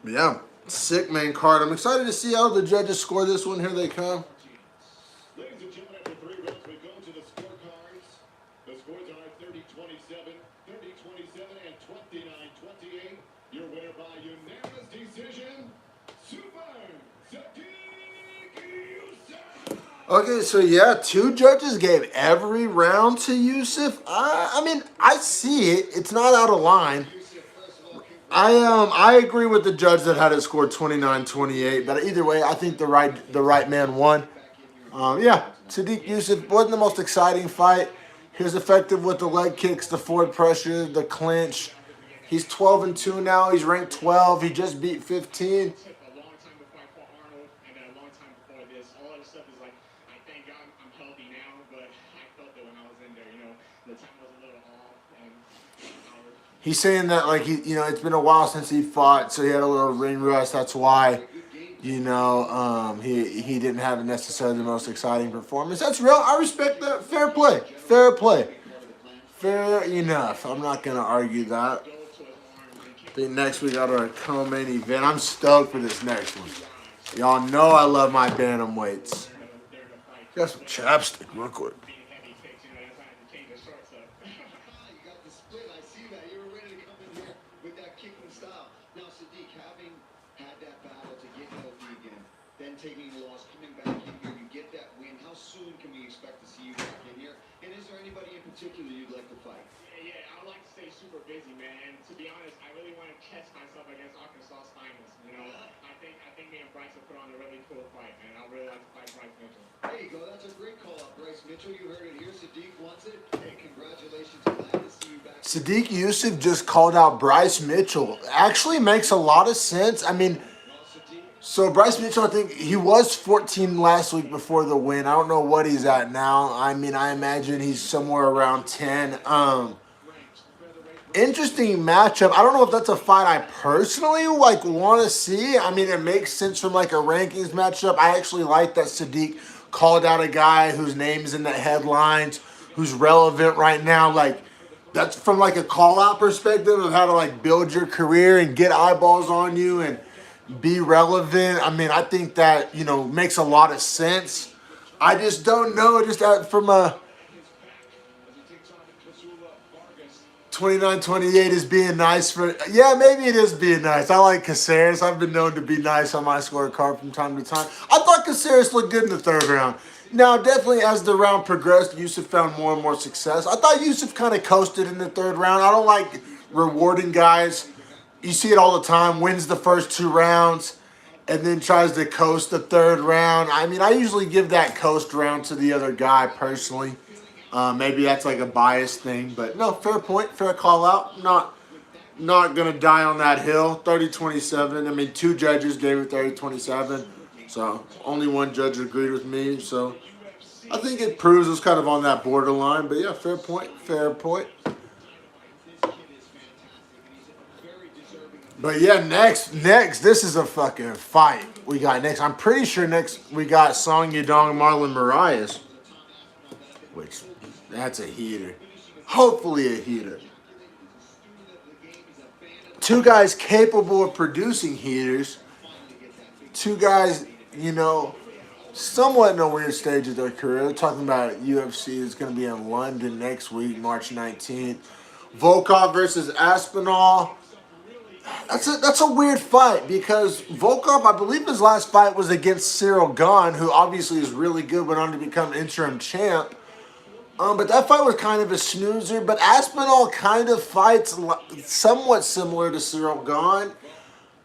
yeah, sick main card. I'm excited to see how the judges score this one. Here they come. Ladies and gentlemen, after 3 rounds, we go to the scorecards. The scores are 30-27, 30-27, and 29-28. Your winner by unanimous decision, Super Sadiq Yusuf. Okay, so yeah, 2 judges gave every round to Yusuf. I mean, I see it. It's not out of line. I agree with the judge that had it scored 29-28, but either way, I think the right man won. Yeah, Sadiq Yusuff wasn't the most exciting fight. He was effective with the leg kicks, the forward pressure, the clinch. He's 12-2 now. He's ranked 12. He just beat 15. A long time before I fought Arnold, and then a long time before this. All of this stuff is like, I thank God I'm healthy now, but I felt it when I was in there. You know, the time was a little off, and He's saying that like it's been a while since he fought, so he had a little ring rust. That's why, he didn't have necessarily the most exciting performance. That's real. I respect that. Fair play. Fair play. Fair enough. I'm not gonna argue that. I think next we got our co-main event. I'm stoked for this next one. Y'all know I love my bantamweights. Got some chapstick real quick. being heavy kicks, you know, that's why I had to change the shorts up. You got the split. I see that. You were ready to come in here with that kicking style. Now, Sadiq, having had that battle to get healthy again, then taking a loss, coming back in here, you get that win. How soon can we expect to see you back in here? And is there anybody in particular you'd like to fight? Yeah, I would like to stay super busy, man. And to be honest, I really want to test myself against Arkansas Spineless. You know, I think me and Bryce will put on a really cool fight, man. I'd really like to fight Bryce Mitchell. There you go. That's a great call out, Bryce Mitchell. You heard it here. Sadiq wants it. Hey, congratulations. Glad to see you back. Sadiq Yusuff just called out Bryce Mitchell. Actually makes a lot of sense. I mean, so Bryce Mitchell, I think he was 14 last week before the win. I don't know what he's at now. I mean, I imagine he's somewhere around 10. Interesting matchup. I don't know if that's a fight I personally want to see. I mean, it makes sense from like a rankings matchup. I actually like that Sadiq called out a guy whose name's in the headlines, who's relevant right now. Like, that's from like a call out perspective of how to like build your career and get eyeballs on you and be relevant. I mean, I think that, makes a lot of sense. I just don't know, from a 29-28 is being nice for, yeah, maybe it is being nice. I like Caceres. I've been known to be nice on my scorecard from time to time. I thought Caceres looked good in the third round. Now, definitely as the round progressed, Yusuff found more and more success. I thought Yusuff kind of coasted in the third round. I don't like rewarding guys. You see it all the time, wins the first 2 rounds and then tries to coast the third round. I mean, I usually give that coast round to the other guy personally. Maybe that's like a biased thing, but no, fair point, fair call out. Not going to die on that hill. 30-27. I mean, 2 judges gave it 30-27. So only 1 judge agreed with me. So I think it proves it's kind of on that borderline. But yeah, fair point, fair point. But yeah, next, this is a fucking fight we got next. I'm pretty sure next we got Song Yadong, Marlon Moraes, which that's a heater. Hopefully a heater. 2 guys capable of producing heaters. 2 guys, somewhat in a weird stage of their career. They're talking about UFC is going to be in London next week, March 19th. Volkov versus Aspinall. That's a weird fight because Volkov, I believe his last fight was against Cyril Gahn, who obviously is really good, went on to become interim champ. But that fight was kind of a snoozer. But Aspinall kind of fights somewhat similar to Cyril Gahn.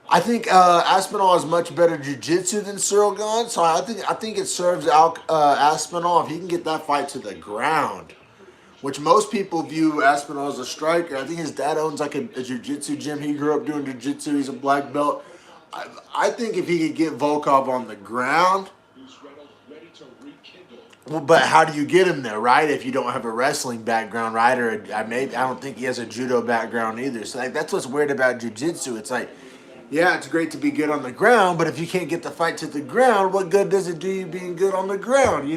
I think Aspinall has much better jiu-jitsu than Cyril Gahn, so I think it serves Aspinall if he can get that fight to the ground, which most people view Aspinall as a striker. I think his dad owns like a jiu-jitsu gym. He grew up doing jiu-jitsu. He's a black belt. I think if he could get Volkov on the ground, well, but how do you get him there, right? If you don't have a wrestling background, right? Or I don't think he has a judo background either. So that's what's weird about jiu-jitsu. It's like, yeah, it's great to be good on the ground, but if you can't get the fight to the ground, what good does it do you being good on the ground?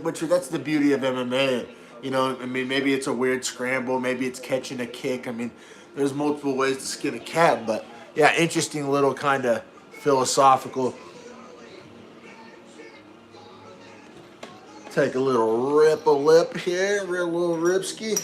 Which that's the beauty of MMA. I mean, maybe it's a weird scramble, maybe it's catching a kick. I mean, there's multiple ways to skin a cat, but yeah, interesting little kind of philosophical. Take a little rip a lip here, real little ripski.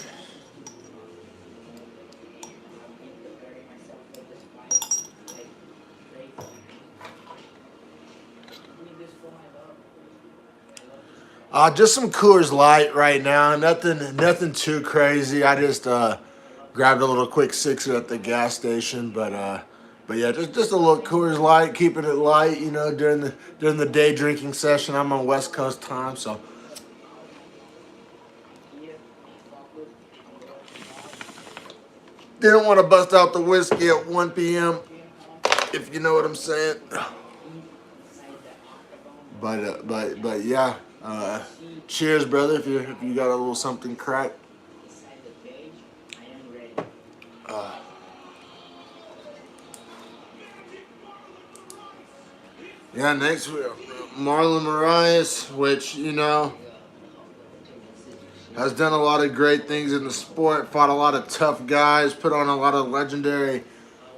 Just some Coors Light right now. Nothing too crazy. I just Grabbed a little quick sixer at the gas station, but yeah, just a little Coors Light, keeping it light, you know, during the day drinking session. I'm on West Coast time, so didn't want to bust out the whiskey at 1 p.m. if you know what I'm saying. But yeah, cheers, brother. If you got a little something cracked. Yeah, next Marlon Moraes, which you know has done a lot of great things in the sport, fought a lot of tough guys, put on a lot of legendary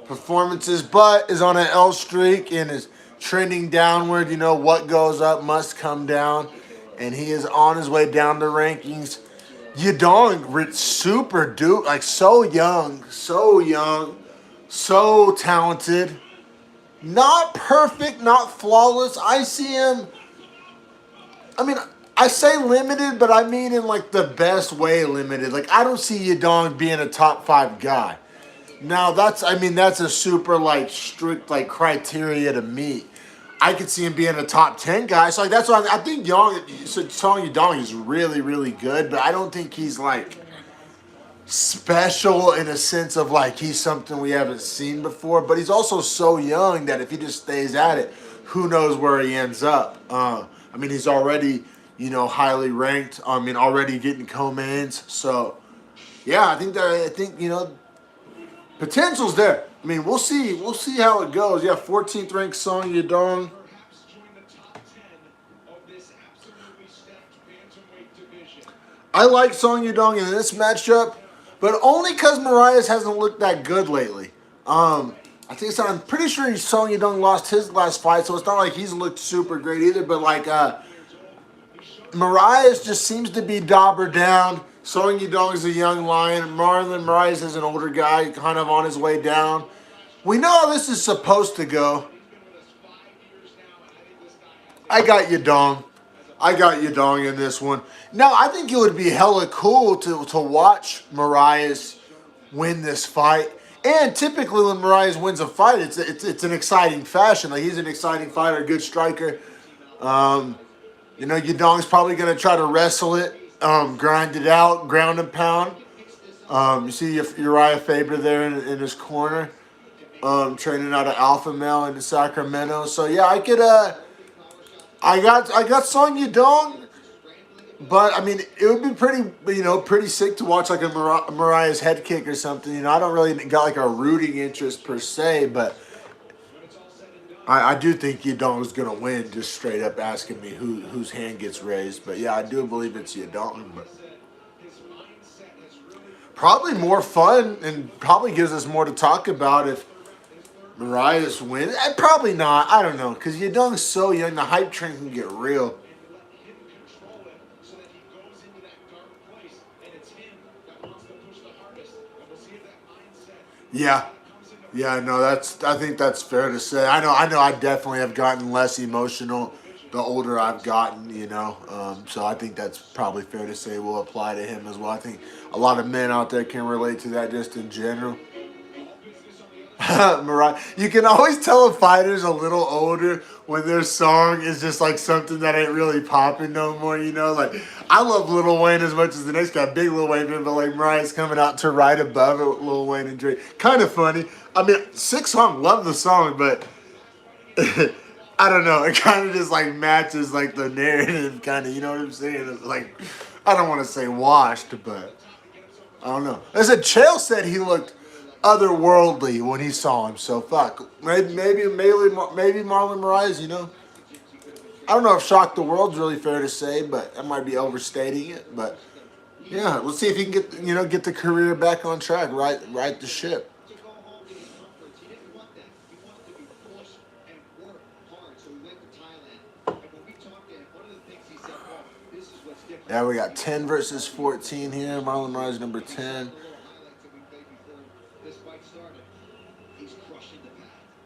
performances, but is on an L streak and is trending downward. You know, what goes up must come down, and he is on his way down the rankings. Yadong, super dude, like so young, so talented. Not perfect, not flawless. I see him. I mean, I say limited, but I mean in like the best way limited. Like I don't see Yadong being a top 5 guy. Now that's a super like strict like criteria to meet. I could see him being a top 10 guy. So like that's why I think Song Yadong is really, really good, but I don't think he's like special in a sense of like he's something we haven't seen before. But he's also so young that if he just stays at it, who knows where he ends up. I mean, he's already, you know, highly ranked. I mean, already getting co-mains. So yeah, I think you know, potential's there. I mean, we'll see how it goes. Yeah, 14th ranked Song Yadong. Perhaps join the top 10 of this absolutely stacked bantamweight division. I like Song Yadong in this matchup, but only because Moraes hasn't looked that good lately. I'm pretty sure Song Yadong lost his last fight, so it's not like he's looked super great either. But like Moraes just seems to be daubered down. Song Yadong is a young lion. Marlon Moraes is an older guy, kind of on his way down. We know how this is supposed to go. I got Yadong. In this one. Now, I think it would be hella cool to watch Moraes win this fight. And typically when Moraes wins a fight, it's an exciting fashion. Like he's an exciting fighter, good striker. You know, Yadong's probably going to try to wrestle it, grind it out, ground and pound. You see Uriah Faber there in his corner, training out of Alpha Male in Sacramento. So yeah, I got Song Yadong, but I mean it would be pretty sick to watch like a Mariah's head kick or something. You know, I don't really got like a rooting interest per se, but I do think Yadong is gonna win. Just straight up asking me whose hand gets raised, but yeah, I do believe it's Yadong. But probably more fun and probably gives us more to talk about if Moraes wins. Probably not. I don't know. Because Yadong's so young. The hype train can get real. Yeah. Yeah, no, I think that's fair to say. I know I definitely have gotten less emotional the older I've gotten, you know. So I think that's probably fair to say will apply to him as well. I think a lot of men out there can relate to that just in general. Mariah, you can always tell a fighter's a little older when their song is just like something that ain't really popping no more, you know? Like, I love Lil Wayne as much as the next guy, big Lil Wayne fan, but like Mariah's coming out to right above it with Lil Wayne and Drake. Kind of funny. I mean, sick song, love the song, but I don't know. It kind of just like matches like the narrative, kind of, you know what I'm saying? It's like, I don't want to say washed, but I don't know. As a Chael said, he looked otherworldly when he saw him. So fuck, maybe Marlon Moraes. You know, I don't know if shock the world's really fair to say, but I might be overstating it. But yeah, let's see if he can get the career back on track, right the ship. Yeah, we got 10 versus 14 here. Marlon Moraes number 10.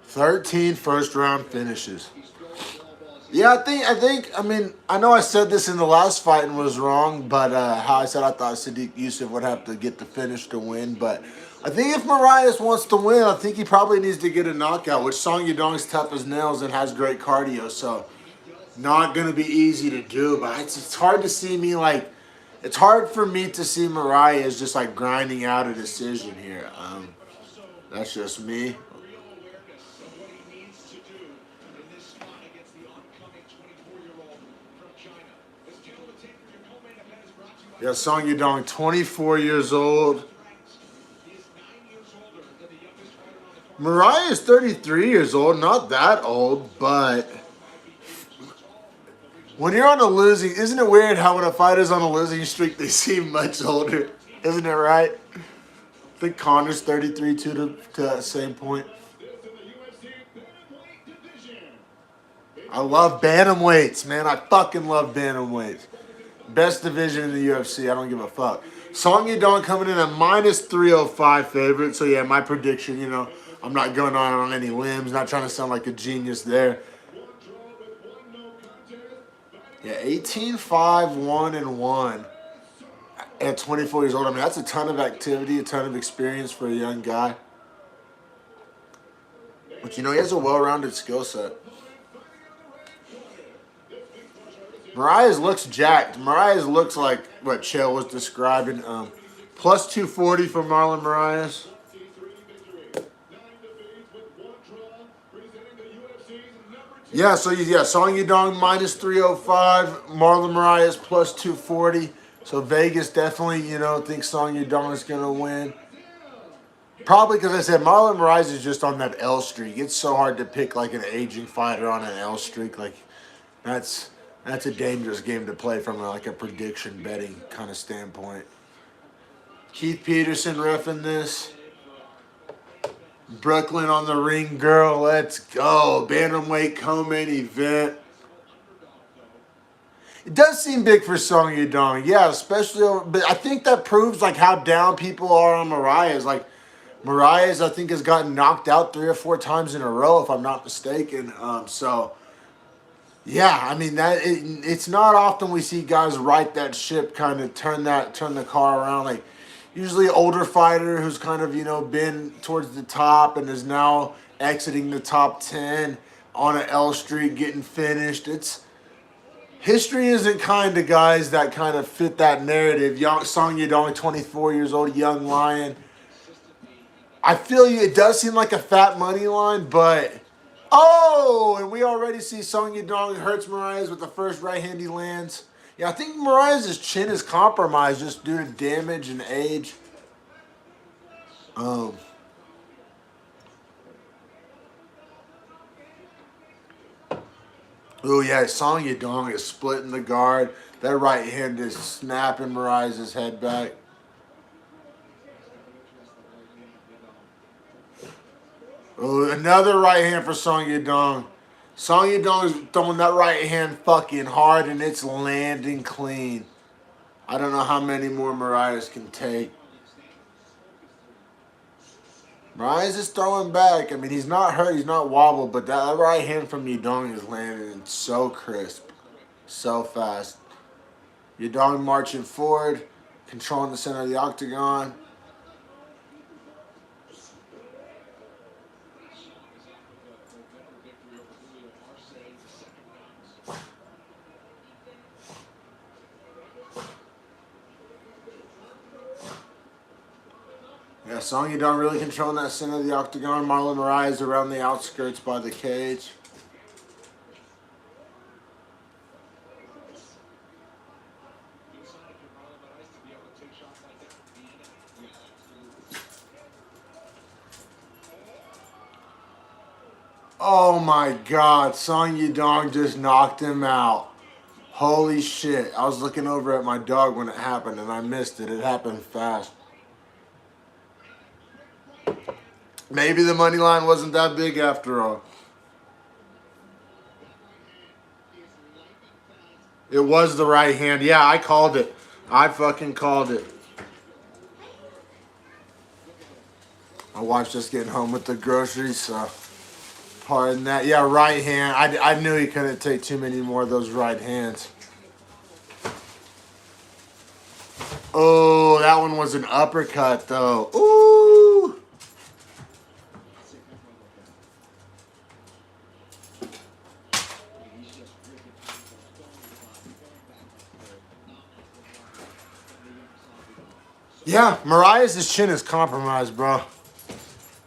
13 first round finishes. Yeah, I mean, I know I said this in the last fight and was wrong, but how I said I thought Sadiq Yusuf would have to get the finish to win. But I think if Marias wants to win, I think he probably needs to get a knockout, which Song Yadong's tough as nails and has great cardio. So not going to be easy to do, but it's hard to see me like, it's hard for me to see Marias just like grinding out a decision here. That's just me. Yeah, Song Yadong, 24 years old. Mariah is 33 years old, not that old, but when you're on a losing, isn't it weird how when a fighter's on a losing streak, they seem much older? Isn't it right? I think Connor's 33 too to that same point. I love bantamweights, man. I fucking love bantamweights. Best division in the UFC. I don't give a fuck. Song Yadong coming in at minus 305 favorite. So, yeah, my prediction, you know, I'm not going on any limbs. Not trying to sound like a genius there. Yeah, 18-5, 1-1 at 24 years old. I mean, that's a ton of activity, a ton of experience for a young guy. But, you know, he has a well-rounded skill set. Marias looks jacked. Marias looks like what Chael was describing. Plus 240 for Marlon Marias. Yeah, so yeah, Song Yadong minus 305, Marlon Marias plus 240. So Vegas definitely, you know, thinks Song Yadong is going to win. Probably because I said Marlon Marias is just on that L streak. It's so hard to pick like an aging fighter on an L streak. Like that's a dangerous game to play from like a prediction betting kind of standpoint. Keith Peterson reffing this. Brooklyn on the ring, girl. Let's go. Bantamweight co-main event. It does seem big for Song Yadong. Yeah, especially, but I think that proves like how down people are on Marias. Like Marias, I think, has gotten knocked out 3 or 4 times in a row, if I'm not mistaken. So, yeah, I mean it's not often we see guys right that ship, kind of turn the car around. Like usually older fighter who's kind of, you know, been towards the top and is now exiting the top 10 on an L streak, getting finished. History isn't kind to guys that kind of fit that narrative. Song Yadong, 24 years old, young lion. I feel you. It does seem like a fat money line, but oh, and we already see Song Yadong hurts Marias with the first right hand he lands. Yeah, I think Marias' chin is compromised just due to damage and age. Oh, yeah, Song Yadong is splitting the guard. That right hand is snapping Marias' head back. Oh, another right hand for Song Yadong. Song Yadong is throwing that right hand fucking hard, and it's landing clean. I don't know how many more Marias can take. Marias is throwing back. I mean, he's not hurt. He's not wobbled, but that right hand from Yadong is landing so crisp, so fast. Yadong marching forward, controlling the center of the octagon. Yeah, Song Yadong really controlling that center of the octagon. Marlon Marias around the outskirts by the cage. Oh my God, Song Yadong just knocked him out. Holy shit. I was looking over at my dog when it happened and I missed it. It happened fast. Maybe the money line wasn't that big after all. It was the right hand. Yeah, I called it. I fucking called it. My wife's just getting home with the groceries, so Pardon that. Yeah, right hand. I knew he couldn't take too many more of those right hands. Oh, that one was an uppercut, though. Ooh. Yeah, Mariah's chin is compromised, bro.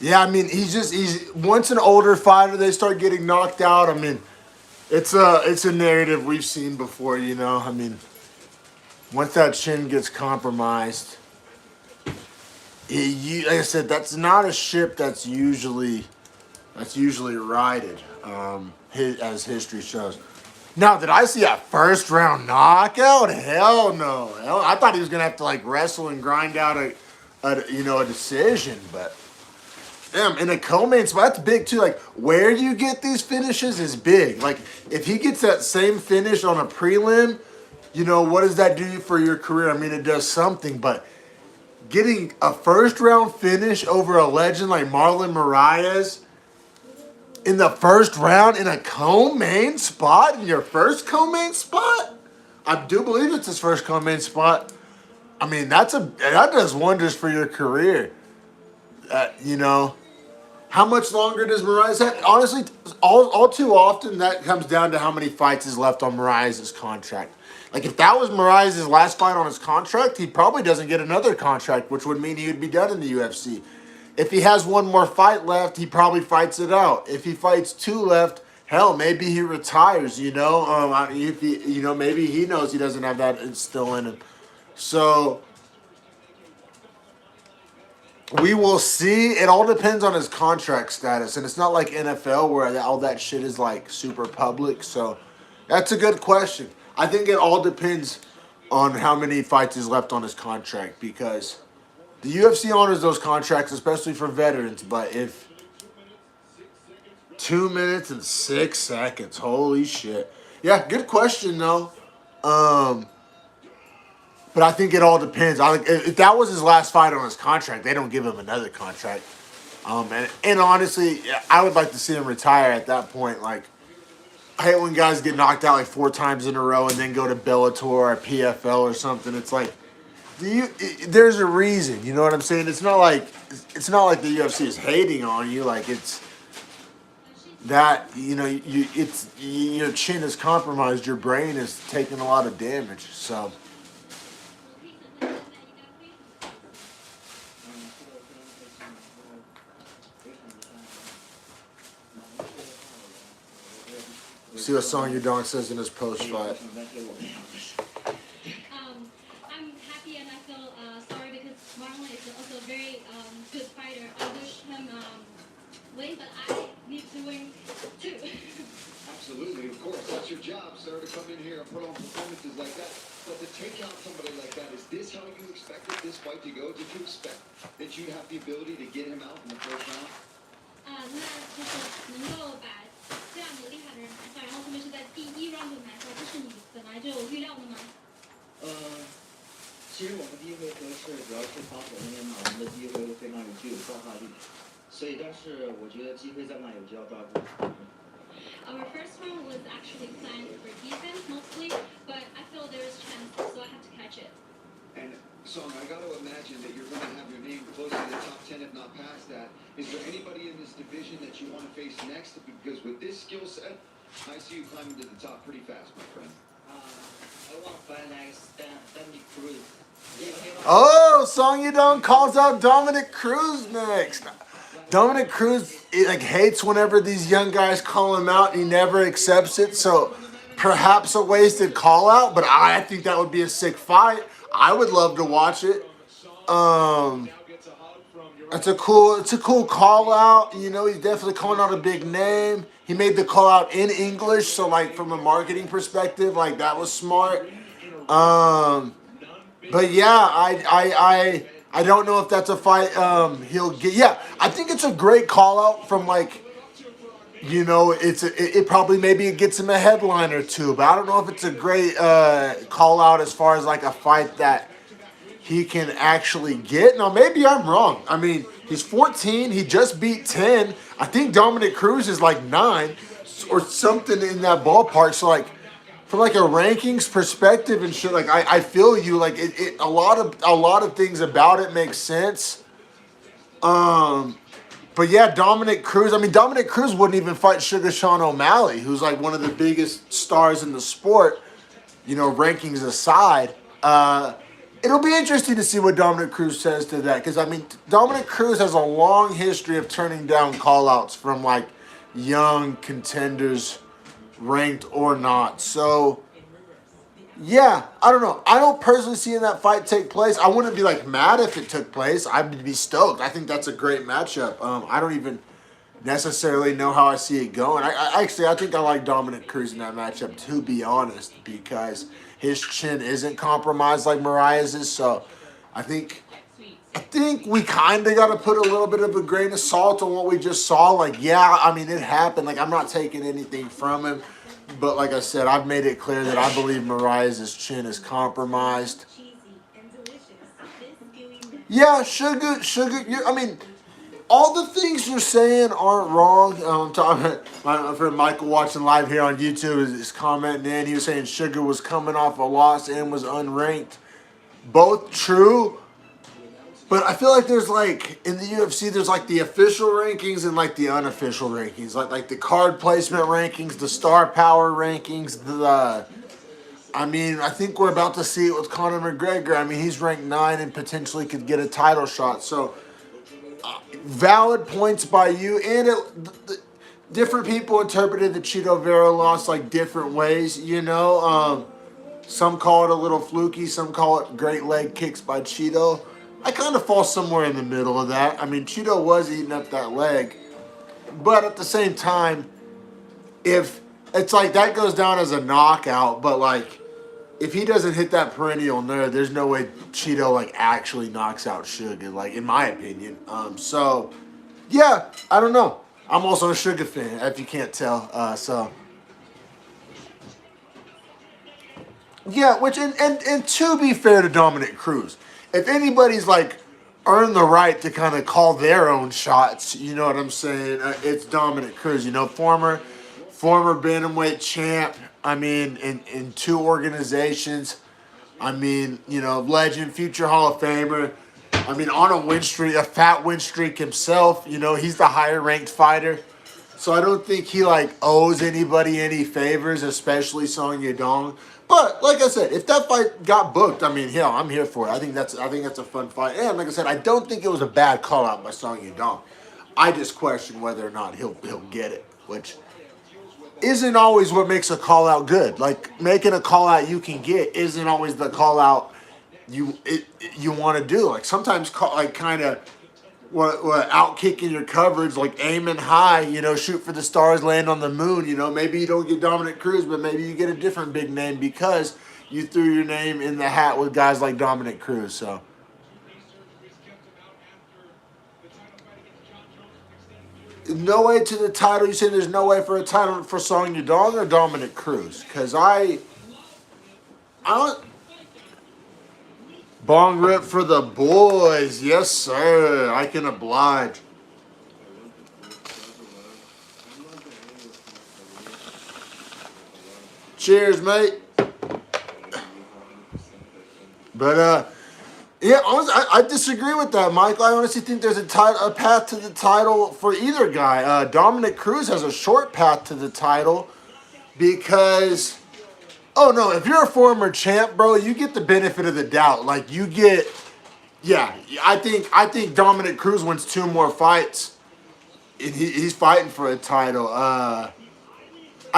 Yeah, I mean, he's once an older fighter, they start getting knocked out. I mean, it's a narrative we've seen before, you know. I mean, once that chin gets compromised, like I said, that's not a ship that's usually righted, as history shows. Now, did I see a first round knockout? Hell no. I thought he was gonna have to like wrestle and grind out a decision, but damn, in a co-main spot, that's big too. Like where you get these finishes is big. Like if he gets that same finish on a prelim, you know, what does that do for your career? I mean, it does something, but getting a first round finish over a legend like Marlon Moraes in the first round in a co-main spot, in your first co-main spot? I do believe it's his first co-main spot. I mean, that does wonders for your career. You know, how much longer does Moraes have? Honestly, all too often that comes down to how many fights is left on Moraes' contract. Like if that was Moraes' last fight on his contract, he probably doesn't get another contract, which would mean he would be done in the UFC. If he has one more fight left, he probably fights it out. If he fights two left, hell, maybe he retires. You know, if he, you know, maybe he knows he doesn't have that still in him. So we will see. It all depends on his contract status, and it's not like NFL where all that shit is like super public. So that's a good question. I think it all depends on how many fights is left on his contract because the UFC honors those contracts, especially for veterans. But if 2 minutes and 6 seconds, holy shit. Yeah, good question though. But I think it all depends. If that was his last fight on his contract, they don't give him another contract. And honestly, I would like to see him retire at that point. Like, I hate when guys get knocked out like 4 times in a row and then go to Bellator or PFL or something. It's like, there's a reason. You know what I'm saying? It's not like the UFC is hating on you. Like it's that your chin is compromised. Your brain is taking a lot of damage. So. See what Song Yudong says in his post-fight. I'm happy and I feel sorry because Marlon is also a very good fighter. I wish him win, but I need to win too. Absolutely, of course. That's your job, sir, to come in here and put on performances like that. But to take out somebody like that, is this how you expected this fight to go? Did you expect that you'd have the ability to get him out in the first round? 那就是能够把这样的厉害的人拿下，然后特别是在第一 round 拿下，这是你本来就预料的吗？其实我们第一回合是主要是防守那边嘛，我们的第一回合非常具有爆发力，所以但是我觉得机会在那有就要抓住。Our first round was actually planned for defense mostly, but I feel there is chance, so I have to catch it. And Song, I got to imagine that you're going to have your name close to the top 10, if not past that. Is there anybody in this division that you want to face next? Because with this skill set, I see you climbing to the top pretty fast, my friend. I want to fight next Dominic Cruz. Oh, Song Yudong calls out Dominic Cruz next. Dominic Cruz hates whenever these young guys call him out. He never accepts it. So perhaps a wasted call out, but I think that would be a sick fight. I would love to watch it. It's a cool call out. You know, he's definitely calling out a big name. He made the call out in English, so like from a marketing perspective, like that was smart. But yeah, I don't know if that's a fight he'll get. Yeah, I think it's a great call out from like, you know, it probably maybe it gets him a headline or two, but I don't know if it's a great call out as far as like a fight that he can actually get. Now maybe I'm wrong. I mean, He's 14. He just beat 10. I think Dominic Cruz is like 9 or something in that ballpark. So like, from like a rankings perspective and shit, like I feel you. Like a lot of things about it make sense. But yeah, Dominic Cruz. I mean, Dominic Cruz wouldn't even fight Sugar Sean O'Malley, who's like one of the biggest stars in the sport. You know, rankings aside, it'll be interesting to see what Dominic Cruz says to that. Because I mean, Dominic Cruz has a long history of turning down call-outs from like young contenders, ranked or not. So yeah, I don't know. I don't personally see that fight take place. I wouldn't be like mad if it took place. I'd be stoked. I think that's a great matchup. I don't even necessarily know how I see it going. I think I like Dominic Cruz in that matchup, to be honest, because his chin isn't compromised like Mariah's. So I think we kind of got to put a little bit of a grain of salt on what we just saw. Like, yeah, I mean, it happened. Like, I'm not taking anything from him. But like I said, I've made it clear that I believe Mariah's chin is compromised. Yeah, Sugar. I mean, all the things you're saying aren't wrong. My friend Michael watching live here on YouTube is commenting in. He was saying Sugar was coming off a loss and was unranked. Both true. But I feel like there's like, in the UFC, there's like the official rankings and like the unofficial rankings. Like the card placement rankings, the star power rankings, I mean, I think we're about to see it with Conor McGregor. I mean, he's ranked 9 and potentially could get a title shot. So, valid points by you. And different people interpreted the Chito Vera loss like different ways, you know. Some call it a little fluky. Some call it great leg kicks by Chito. I kind of fall somewhere in the middle of that. I mean, Chito was eating up that leg. But at the same time, if it's like that goes down as a knockout, but like if he doesn't hit that perennial nerve, there's no way Chito like actually knocks out Sugar, like in my opinion. So yeah, I don't know. I'm also a Sugar fan, if you can't tell. So yeah, which and to be fair to Dominic Cruz, if anybody's like earned the right to kind of call their own shots, you know what I'm saying? It's Dominic Cruz, you know, former bantamweight champ. I mean, in 2 organizations. I mean, you know, legend, future Hall of Famer. I mean, on a win streak, a fat win streak himself. You know, he's the higher ranked fighter. So I don't think he like owes anybody any favors, especially Song Yadong. But like I said, if that fight got booked, I mean, hell, I'm here for it. I think that's a fun fight. And like I said, I don't think it was a bad call out by Song Yadong. I just question whether or not he'll get it, which isn't always what makes a call out good. Like making a call out you can get isn't always the call out you want to do. Like sometimes kind of what out kicking your coverage, like aiming high, you know, shoot for the stars, land on the moon. You know, maybe you don't get Dominic Cruz, but maybe you get a different big name because you threw your name in the hat with guys like Dominic Cruz. So. No way to the title. You saying there's no way for a title for Song Yadong or Dominic Cruz? Because I don't. Bong rip for the boys. Yes, sir. I can oblige. Cheers, mate. But, yeah, honestly, I disagree with that, Michael. I honestly think there's a path to the title for either guy. Dominic Cruz has a short path to the title because, oh no, if you're a former champ, bro, you get the benefit of the doubt. Like you get, yeah, I think Dominic Cruz wins 2 more fights, and he's fighting for a title. I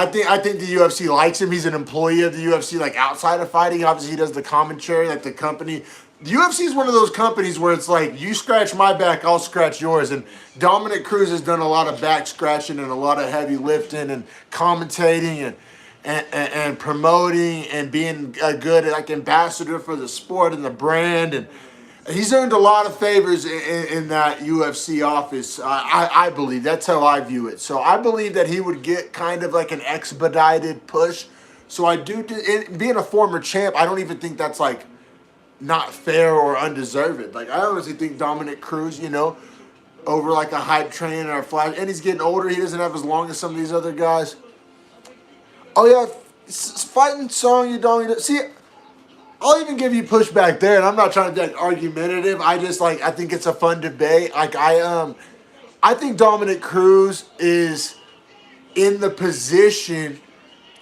think the UFC likes him. He's an employee of the UFC, like outside of fighting. Obviously, he does the commentary, like the company. The UFC is one of those companies where it's like, you scratch my back, I'll scratch yours. And Dominic Cruz has done a lot of back scratching and a lot of heavy lifting and commentating and promoting and being a good like ambassador for the sport and the brand. And he's earned a lot of favors in that UFC office. I believe. That's how I view it. So I believe that he would get kind of like an expedited push. So I do, being a former champ, I don't even think that's like not fair or undeserved. Like I honestly think Dominic Cruz, you know, over like a hype train or a flash. And he's getting older. He doesn't have as long as some of these other guys. Oh, yeah. Fighting Song Yadong. See, I'll even give you pushback there. And I'm not trying to be like argumentative. I just like, I think it's a fun debate. Like, I think Dominic Cruz is in the position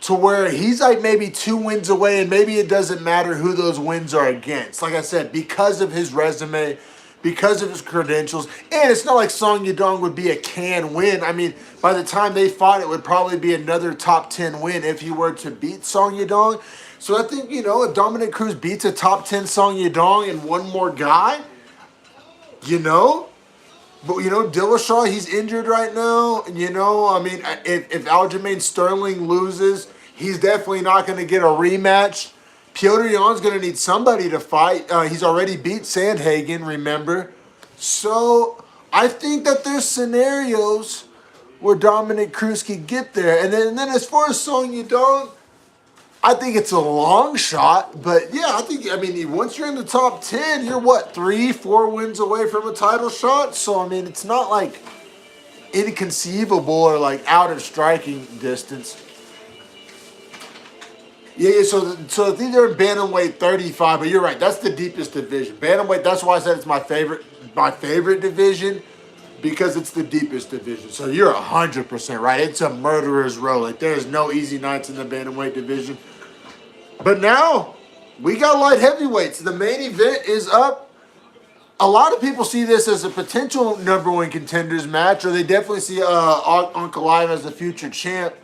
to where he's like maybe 2 wins away, and maybe it doesn't matter who those wins are against. Like I said, because of his resume, because of his credentials, and it's not like Song Yadong would be a can win. I mean, by the time they fought, it would probably be another top 10 win if he were to beat Song Yadong. So I think, you know, if Dominic Cruz beats a top 10 Song Yadong and one more guy, you know, but, you know, Dillashaw, he's injured right now. You know, I mean, if Aljamain Sterling loses, he's definitely not going to get a rematch. Petr Yan's going to need somebody to fight. He's already beat Sandhagen, remember? So I think that there's scenarios where Dominic Cruz could get there. And then as far as Song Yadong, I think it's a long shot, but yeah, I mean, once you're in the top 10, you're what, 3-4 wins away from a title shot? So, I mean, it's not like inconceivable or like out of striking distance. Yeah, so I think they're in bantamweight 35, but you're right, that's the deepest division. Bantamweight, that's why I said it's my favorite division, because it's the deepest division. So you're 100% right. It's a murderer's row. Like, there's no easy nights in the bantamweight division. But now we got light heavyweights. The main event is up. A lot of people see this as a potential #1 contenders match, or they definitely see Ankalaev as the future champ.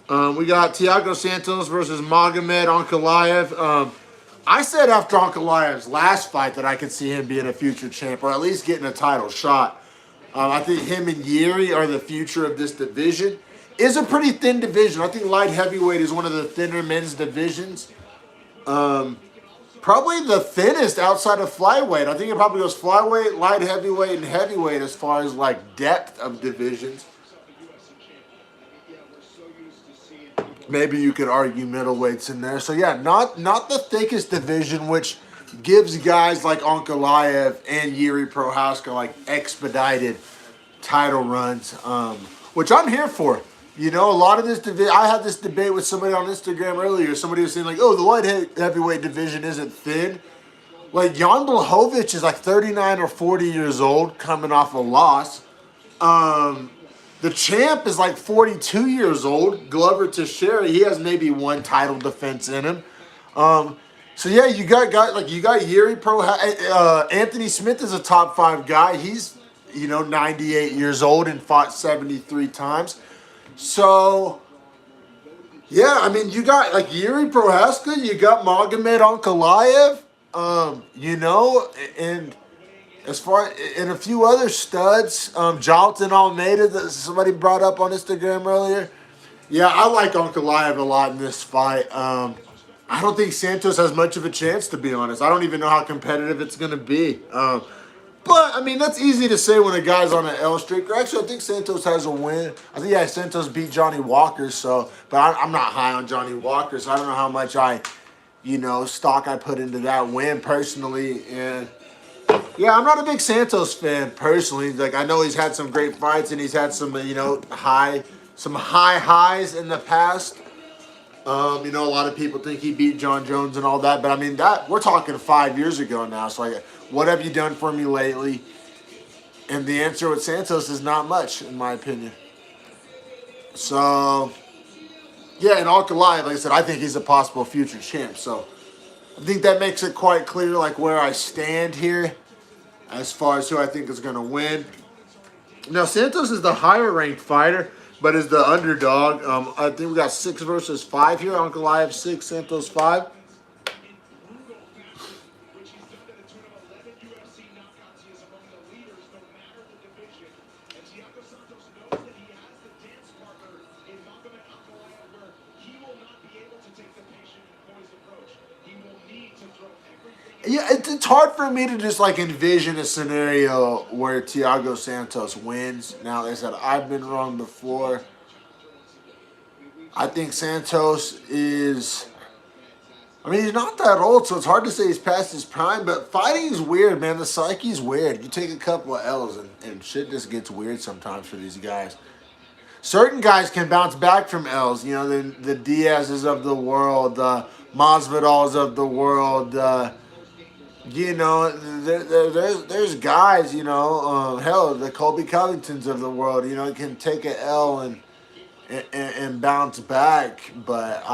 We got Thiago Santos versus Magomed Ankalaev. I said after Ankalaev's last fight that I could see him being a future champ, or at least getting a title shot. I think him and Yuri are the future of this division. It's a pretty thin division. I think light heavyweight is one of the thinner men's divisions. Probably the thinnest outside of flyweight. I think it probably goes flyweight, light heavyweight, and heavyweight as far as like depth of divisions. Maybe you could argue middleweights in there. So yeah, not the thickest division, which gives guys like Ankalaev and Yuri Prochazka like expedited title runs, which I'm here for. You know, a lot of this division, I had this debate with somebody on Instagram earlier. Somebody was saying like, oh, the light heavyweight division isn't thin. Like, Jan Blachowicz is like 39 or 40 years old, coming off a loss. The champ is like 42 years old. Glover Teixeira, he has maybe one title defense in him. So yeah, you got guys like Yuri Anthony Smith is a top 5 guy. He's, you know, 98 years old and fought 73 times. So yeah, I mean, you got like Yuri Prochazka, you got Magomed Ankalaev, you know, and as far and a few other studs, Jonathan Almeida that somebody brought up on Instagram earlier. Yeah, I like Ankalaev a lot in this fight. I don't think Santos has much of a chance, to be honest. I don't even know how competitive it's going to be. But, I mean, that's easy to say when a guy's on an L streak. Actually, I think Santos has a win. I think, yeah, Santos beat Johnny Walker. So, but I'm not high on Johnny Walker, so I don't know how much stock I put into that win personally. And, yeah, I'm not a big Santos fan personally. Like, I know he's had some great fights and he's had some, high highs in the past. A lot of people think he beat John Jones and all that, but I mean, that we're talking 5 years ago now. So, like, what have you done for me lately? And the answer with Santos is not much, in my opinion. So, yeah, and Ankalaev, like I said, I think he's a possible future champ. So, I think that makes it quite clear, like, where I stand here as far as who I think is going to win. Now, Santos is the higher-ranked fighter, but is the underdog. I think we got 6 versus 5 here. Ankalaev 6, Santos 5. Yeah, it's hard for me to just like envision a scenario where Thiago Santos wins. Now, like I said, I've been wrong before. I think Santos is I mean, he's not that old, so it's hard to say he's past his prime, but fighting is weird, man. The psyche's weird. You take a couple of L's, and shit just gets weird sometimes for these guys. Certain guys can bounce back from L's. You know, the Diaz's of the world, the Masvidal's of the world. You know, there's guys, you know, hell, the Colby Covingtons of the world, you know, can take an L and bounce back. But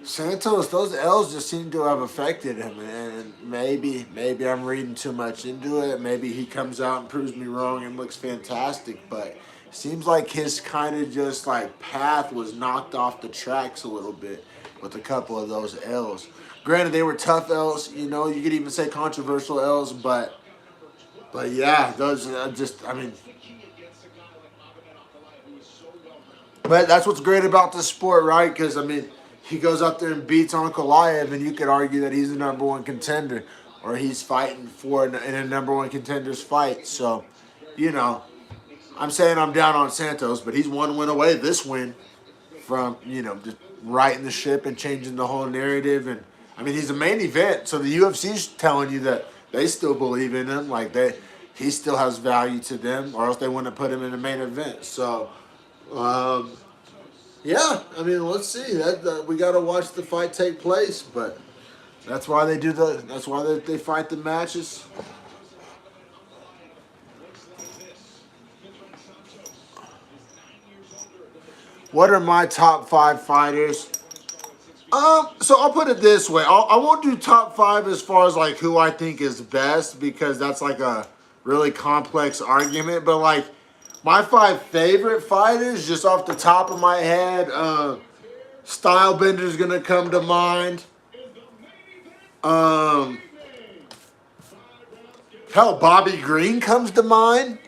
Santos, those L's just seem to have affected him, and maybe I'm reading too much into it. Maybe he comes out and proves me wrong and looks fantastic, but it seems like his kind of just like path was knocked off the tracks a little bit with a couple of those L's. Granted, they were tough L's, you know, you could even say controversial L's, but yeah, those I mean. But that's what's great about this sport, right? Because, I mean, he goes up there and beats Ankalaev, and you could argue that he's the number one contender, or he's fighting in a number one contender's fight. So, you know, I'm saying I'm down on Santos, but he's one win away, this win, from, you know, just righting the ship and changing the whole narrative. And, I mean, he's a main event, so the UFC's telling you that they still believe in him, like he still has value to them, or else they wouldn't put him in the main event. So, yeah, I mean, let's see. We got to watch the fight take place, but that's why they do that's why they fight the matches. What are my top 5 fighters? So I'll put it this way. I won't do top 5 as far as like who I think is best, because that's like a really complex argument. But like my 5 favorite fighters, just off the top of my head, Stylebender's gonna come to mind. Hell, Bobby Green comes to mind.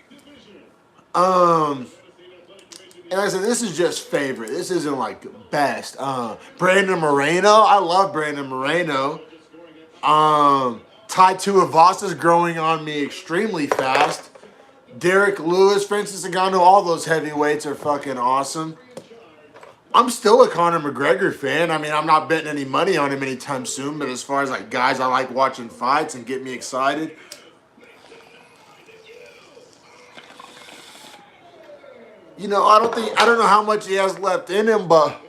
And I said, this is just favorite. This isn't like best. Brandon Moreno. I love Brandon Moreno. Tai Tuivasa's growing on me extremely fast. Derek Lewis, Francis Ngannou, all those heavyweights are fucking awesome. I'm still a Conor McGregor fan. I mean, I'm not betting any money on him anytime soon, but as far as like guys I like watching fights and get me excited, you know, I don't know how much he has left in him, but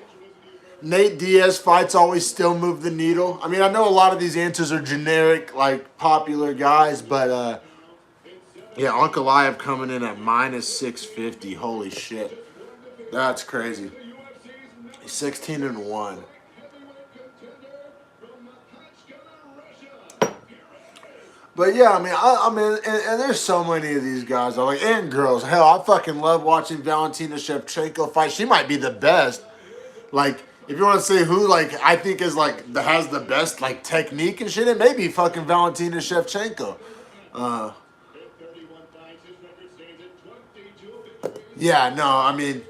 Nate Diaz fights always still move the needle. I mean, I know a lot of these answers are generic, like popular guys, but yeah, Ankalaev coming in at -650. Holy shit, that's crazy. He's 16-1. But yeah, I mean, and there's so many of these guys I like, and girls. Hell, I fucking love watching Valentina Shevchenko fight. She might be the best. Like, if you want to say who, like, I think is like has the best like technique and shit, it may be fucking Valentina Shevchenko. Yeah, no, I mean,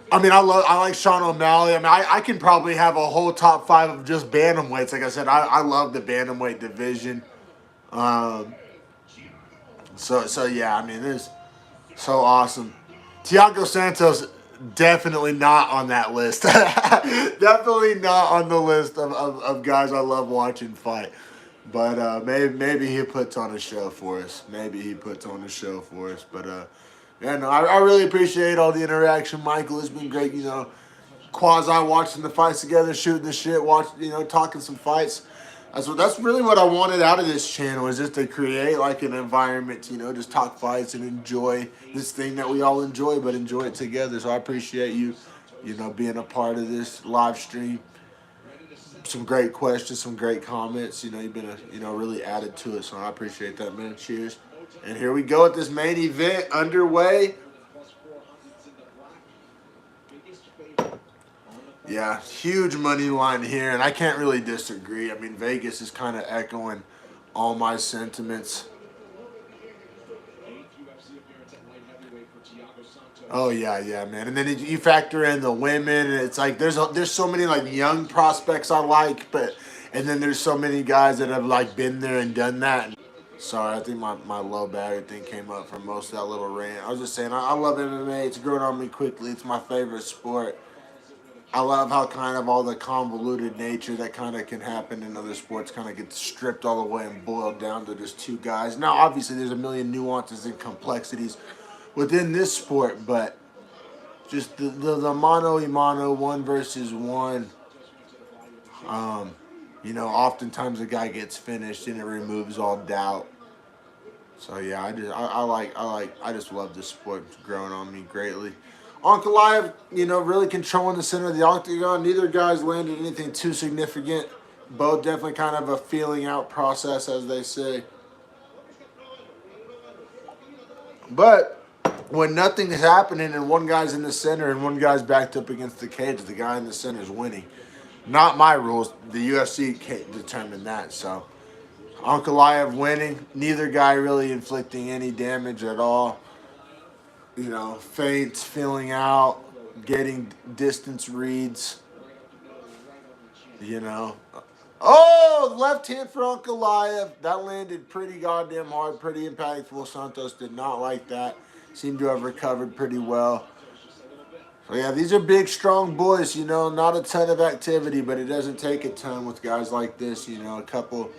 I like Sean O'Malley. I mean, I can probably have a whole top 5 of just bantamweights. Like I said, I love the bantamweight division. So yeah, I mean, it's so awesome. Thiago Santos, definitely not on that list. Definitely not on the list of guys I love watching fight. But maybe he puts on a show for us. But yeah, no, I really appreciate all the interaction, Michael. It's been great, you know, quasi watching the fights together, shooting the shit, talking some fights. That's really what I wanted out of this channel, is just to create like an environment to, just talk fights and enjoy this thing that we all enjoy, but enjoy it together. So I appreciate you, being a part of this live stream. Some great questions, some great comments. You've been really added to it, so I appreciate that, man. Cheers. And here we go at this main event underway. Yeah, huge money line here, and I can't really disagree. I mean, Vegas is kind of echoing all my sentiments. Oh yeah, man. And then you factor in the women, and it's like there's so many like young prospects I like, and then there's so many guys that have like been there and done that. Sorry, I think my low battery thing came up from most of that little rant. I was just saying, I love MMA. It's growing on me quickly. It's my favorite sport. I love how kind of all the convoluted nature that kind of can happen in other sports kind of gets stripped all the way and boiled down to just two guys. Now, obviously, there's a million nuances and complexities within this sport, but just the mano a mano, one versus one. You know, oftentimes a guy gets finished and it removes all doubt. So yeah, I just love this sport. It's growing on me greatly. Ankalaev, you know, really controlling the center of the octagon. Neither guy's landed anything too significant. Both definitely kind of a feeling out process, as they say. But when nothing is happening and one guy's in the center and one guy's backed up against the cage, the guy in the center is winning. Not my rules. The UFC determined that. So Ankalaev winning. Neither guy really inflicting any damage at all. You know, feints, feeling out, getting distance reads. You know. Oh, left hand for Ankalaev. That landed pretty goddamn hard, pretty impactful. Santos did not like that. Seemed to have recovered pretty well. So yeah, these are big, strong boys, you know, not a ton of activity, but it doesn't take a ton with guys like this, you know, a couple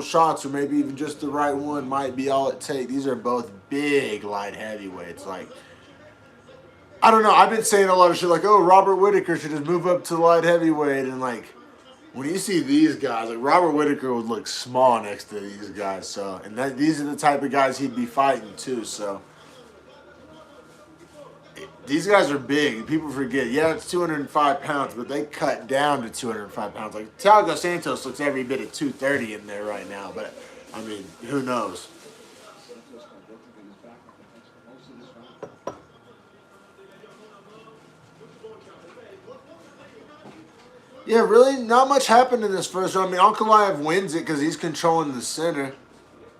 shots or maybe even just the right one might be all it takes. These are both big light heavyweights. Like, I don't know, I've been saying a lot of shit like, oh, Robert Whittaker should just move up to light heavyweight, and like, when you see these guys, like Robert Whittaker would look small next to these guys, so, and these are the type of guys he'd be fighting too, so. These guys are big. People forget. Yeah, it's 205 pounds, but they cut down to 205 pounds. Like, Thiago Santos looks every bit of 230 in there right now, but, I mean, who knows? Yeah, really not much happened in this first round. I mean, Ankalaev wins it because he's controlling the center,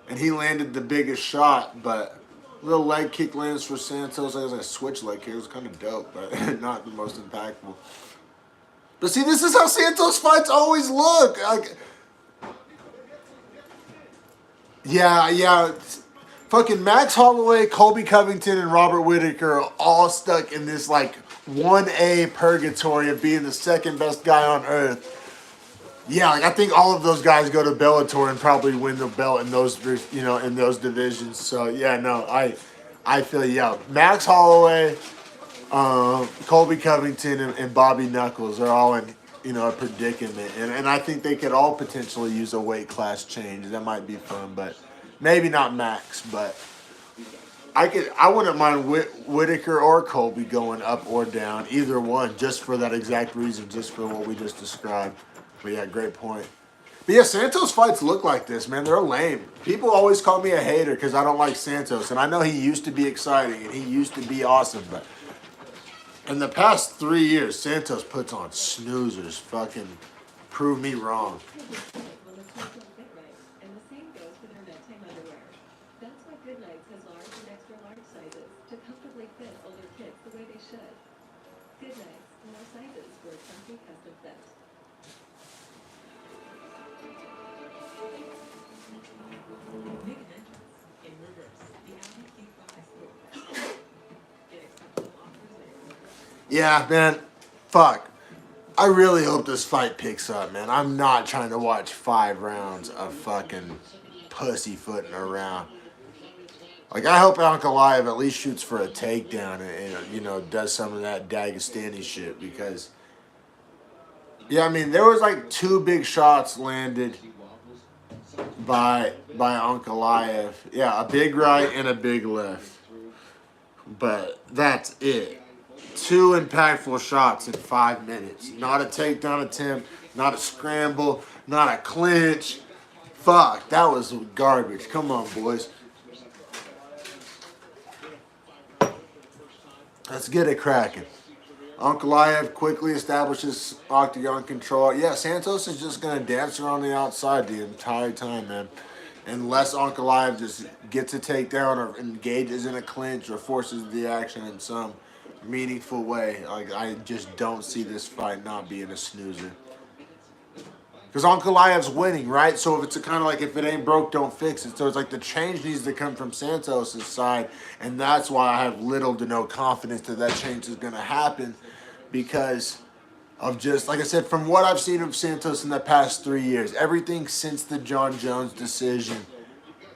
and he landed the biggest shot, but... Little leg kick lands for Santos. I was like a switch leg kick. It was kind of dope, but not the most impactful. But see, this is how Santos fights always look. Like, yeah. Fucking Max Holloway, Colby Covington, and Robert Whittaker are all stuck in this like 1A purgatory of being the second best guy on earth. Yeah, like I think all of those guys go to Bellator and probably win the belt in those, you know, in those divisions. So yeah, no, I feel you out. Max Holloway, Colby Covington, and Bobby Knuckles are all in, you know, a predicament, and I think they could all potentially use a weight class change. That might be fun, but maybe not Max. But I wouldn't mind Whittaker or Colby going up or down, either one, just for that exact reason, just for what we just described. But yeah, great point. But yeah, Santos fights look like this, man. They're lame. People always call me a hater because I don't like Santos. And I know he used to be exciting and he used to be awesome. But in the past 3 years, Santos puts on snoozers. Fucking prove me wrong. And the same goes for their bedtime underwear. That's why Goodnights has large and extra large sizes to comfortably fit older kids the way they should. Goodnights, more sizes for a comfy custom fit. Make an entrance in reverse. The Audi Q5 Sport. Get exceptional offers there. Yeah, man. Fuck. I really hope this fight picks up, man. I'm not trying to watch 5 rounds of fucking pussyfooting around. Like, I hope Ankalaev at least shoots for a takedown and, you know, does some of that Dagestani shit because, yeah, I mean, there was like 2 big shots landed by Ankalaev. Yeah, a big right and a big left. But that's it. 2 impactful shots in 5 minutes. Not a takedown attempt, not a scramble, not a clinch. Fuck, that was garbage. Come on, boys. Let's get it cracking. Ankalaev quickly establishes octagon control. Yeah, Santos is just going to dance around the outside the entire time, man. Unless Ankalaev just gets a takedown or engages in a clinch or forces the action in some meaningful way. Like, I just don't see this fight not being a snoozer. Because Ankalaev's winning, right? So if it's kind of like, if it ain't broke, don't fix it. So it's like the change needs to come from Santos' side. And that's why I have little to no confidence that that change is going to happen. because of just, like I said, from what I've seen of Santos in the past 3 years, everything since the John Jones decision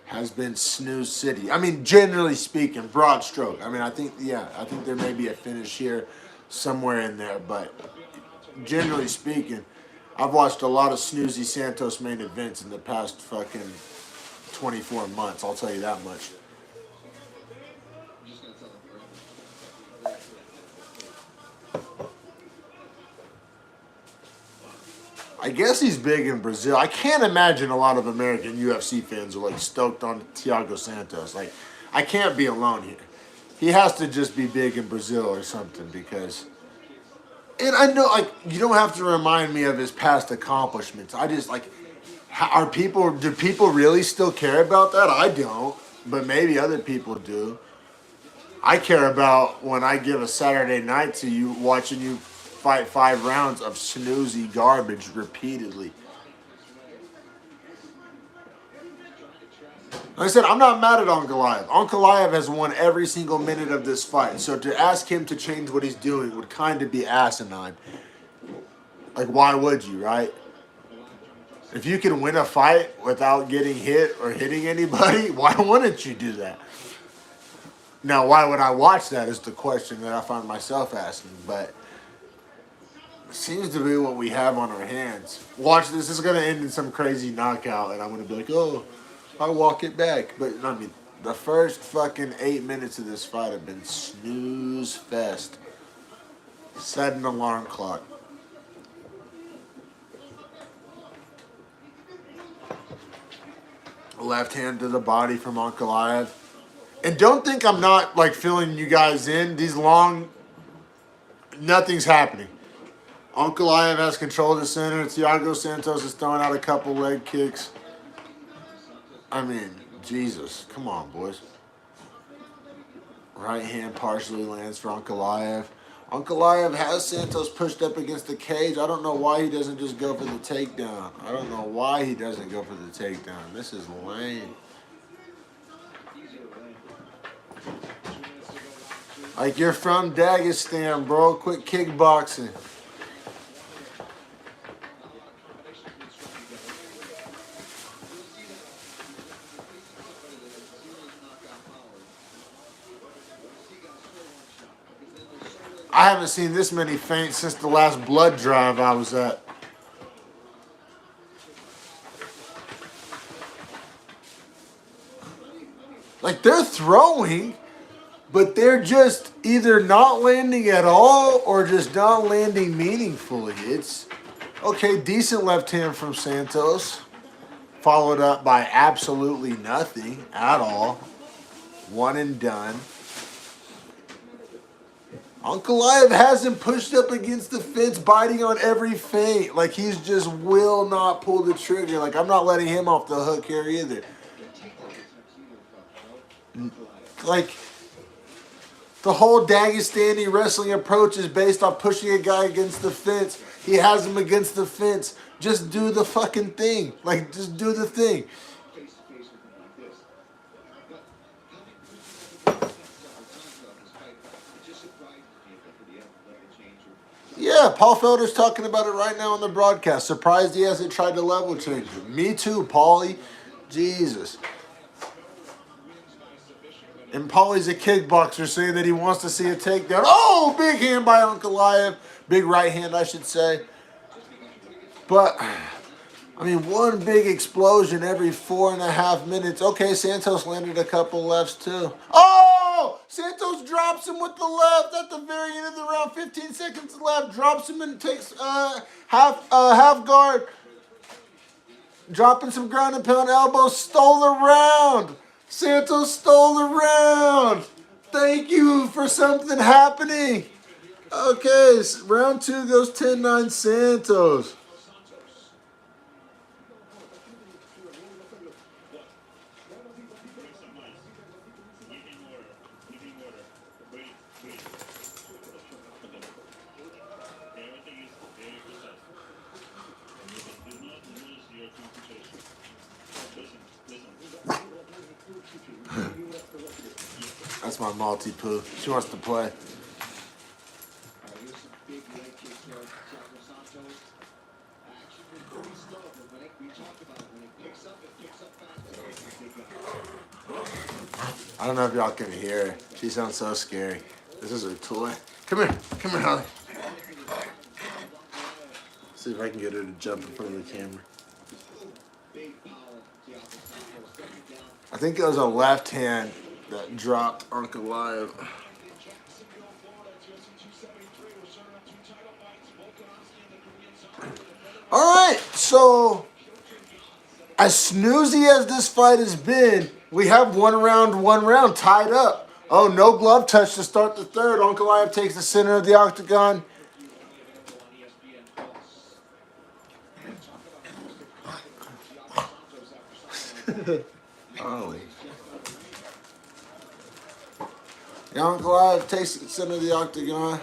has been snooze city. I mean, generally speaking, broad stroke. I mean, I think there may be a finish here somewhere in there, but generally speaking, I've watched a lot of snoozy Santos main events in the past fucking 24 months. I'll tell you that much. I guess he's big in Brazil. I can't imagine a lot of American UFC fans are like stoked on Thiago Santos. Like, I can't be alone here. He has to just be big in Brazil or something because... And I know, like, you don't have to remind me of his past accomplishments. I just, like, do people really still care about that? I don't, but maybe other people do. I care about when I give a Saturday night to you, watching you fight 5 rounds of snoozy garbage repeatedly. Like I said, I'm not mad at Ankalaev. Ankalaev has won every single minute of this fight. So to ask him to change what he's doing would kind of be asinine. Like, why would you, right? If you can win a fight without getting hit or hitting anybody, why wouldn't you do that? Now, why would I watch that is the question that I find myself asking. But it seems to be what we have on our hands. Watch this. This is going to end in some crazy knockout. And I'm going to be like, oh... I walk it back. But, I mean, the first fucking 8 minutes of this fight have been snooze fest. Set an alarm clock. Left hand to the body from Ankalaev. And don't think I'm not, like, filling you guys in. These long... Nothing's happening. Ankalaev has control of the center. Thiago Santos is throwing out a couple leg kicks. I mean, Jesus. Come on, boys. Right hand partially lands for Ankalaev. Ankalaev has Santos pushed up against the cage. I don't know why he doesn't just go for the takedown. I don't know why he doesn't go for the takedown. This is lame. Like, you're from Dagestan, bro. Quit kickboxing. I haven't seen this many feints since the last blood drive I was at. Like, they're throwing, but they're just either not landing at all or just not landing meaningfully. It's, okay, decent left hand from Santos, followed up by absolutely nothing at all. One and done. Ankalaev hasn't pushed up against the fence, biting on every feint. Like, he's just will not pull the trigger. Like, I'm not letting him off the hook here either. Like, the whole Dagestani wrestling approach is based off pushing a guy against the fence. He has him against the fence. Just do the fucking thing. Like, just do the thing. Yeah, Paul Felder's talking about it right now on the broadcast. Surprised he hasn't tried to level change it. Me too, Paulie. Jesus. And Paulie's a kickboxer saying that he wants to see a takedown. Oh, big hand by Ankalaev. Big right hand, I should say. But, I mean, one big explosion every 4.5 minutes. Okay, Santos landed a couple lefts too. Oh! Santos drops him with the left at the very end of the round. 15 seconds left. Drops him and takes half guard. Dropping some ground and pound elbows. Stole the round. Santos stole the round. Thank you for something happening. Okay, round 2 goes 10-9 Santos. That's my multi-poo. She wants to play. know if y'all can hear her. She sounds so scary. This is her toy. Come here, Holly. See if I can get her to jump in front of the camera. I think it was a left hand that dropped Ankalaev. All right, so as snoozy as this fight has been, we have one round tied up. Oh, no glove touch to start the third. Ankalaev takes the center of the octagon. Holy. Ankalaev takes the center of the octagon.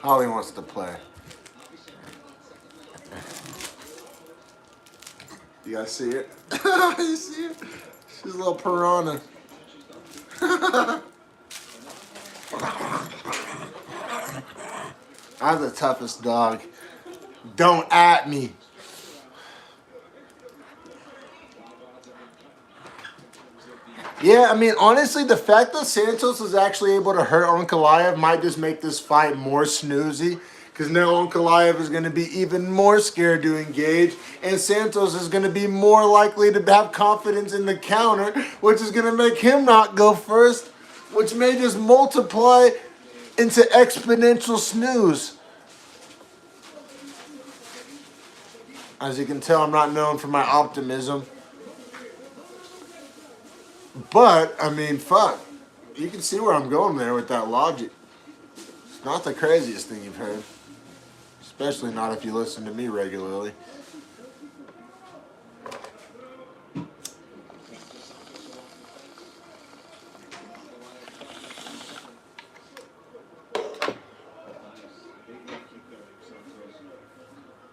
Holly wants to play. You guys see it? You see it? She's a little piranha. I'm the toughest dog. Don't at me. Yeah, I mean, honestly, the fact that Santos was actually able to hurt Ankalaev might just make this fight more snoozy. Because now Ankalaev is going to be even more scared to engage. And Santos is going to be more likely to have confidence in the counter, which is going to make him not go first, which may just multiply into exponential snooze. As you can tell, I'm not known for my optimism. But, I mean, fuck. You can see where I'm going there with that logic. It's not the craziest thing you've heard. Especially not if you listen to me regularly.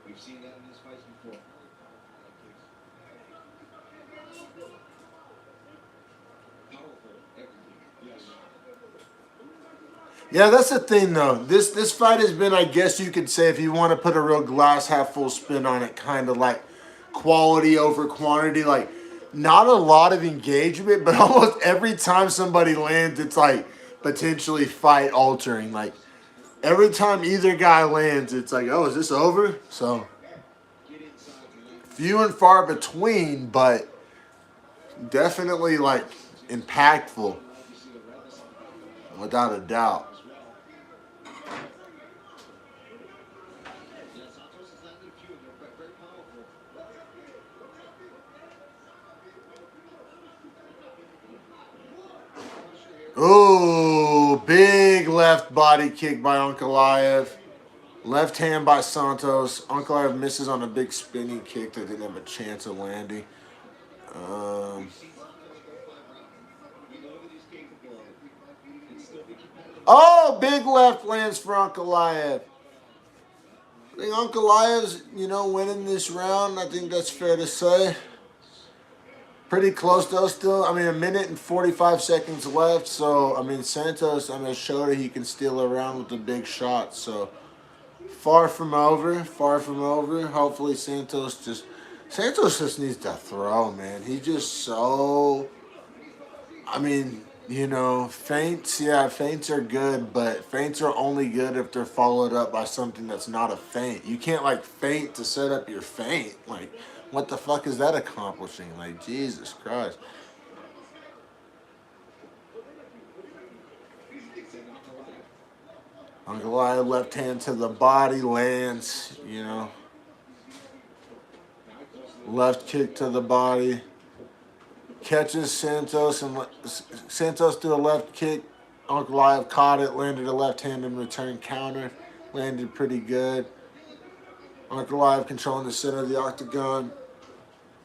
We've seen that in these fights before. Yeah, that's the thing, though. This fight has been, I guess you could say, if you want to put a real glass half full spin on it, kind of like quality over quantity. Like, not a lot of engagement, but almost every time somebody lands, it's like potentially fight altering. Like, every time either guy lands, it's like, oh, is this over? So, few and far between, but definitely, like, impactful. Without a doubt. Ooh, big left body kick by Ankalaev. Left hand by Santos. Ankalaev misses on a big spinning kick that didn't have a chance of landing. Oh, big left lands for Ankalaev. I think Ankalaev's, winning this round. I think that's fair to say. Pretty close, though, still. I mean, 1 minute and 45 seconds left. So, I mean, Santos, showed that he can steal around with the big shots. So, far from over. Far from over. Hopefully, Santos just needs to throw, man. He's just so... feints, yeah, feints are good, but feints are only good if they're followed up by something that's not a feint. You can't, feint to set up your feint. What the fuck is that accomplishing? Jesus Christ. Ankalaev left hand to the body lands, Left kick to the body. Catches Santos, and Santos did a left kick. Ankalaev caught it, landed a left hand in return counter. Landed pretty good. Ankalaev controlling the center of the octagon.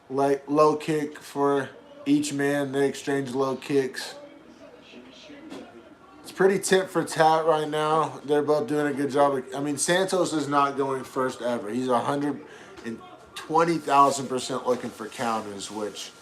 Low kick for each man. They exchange low kicks. It's pretty tit for tat right now. They're both doing a good job. Santos is not going first ever. He's 120,000% looking for counters, which...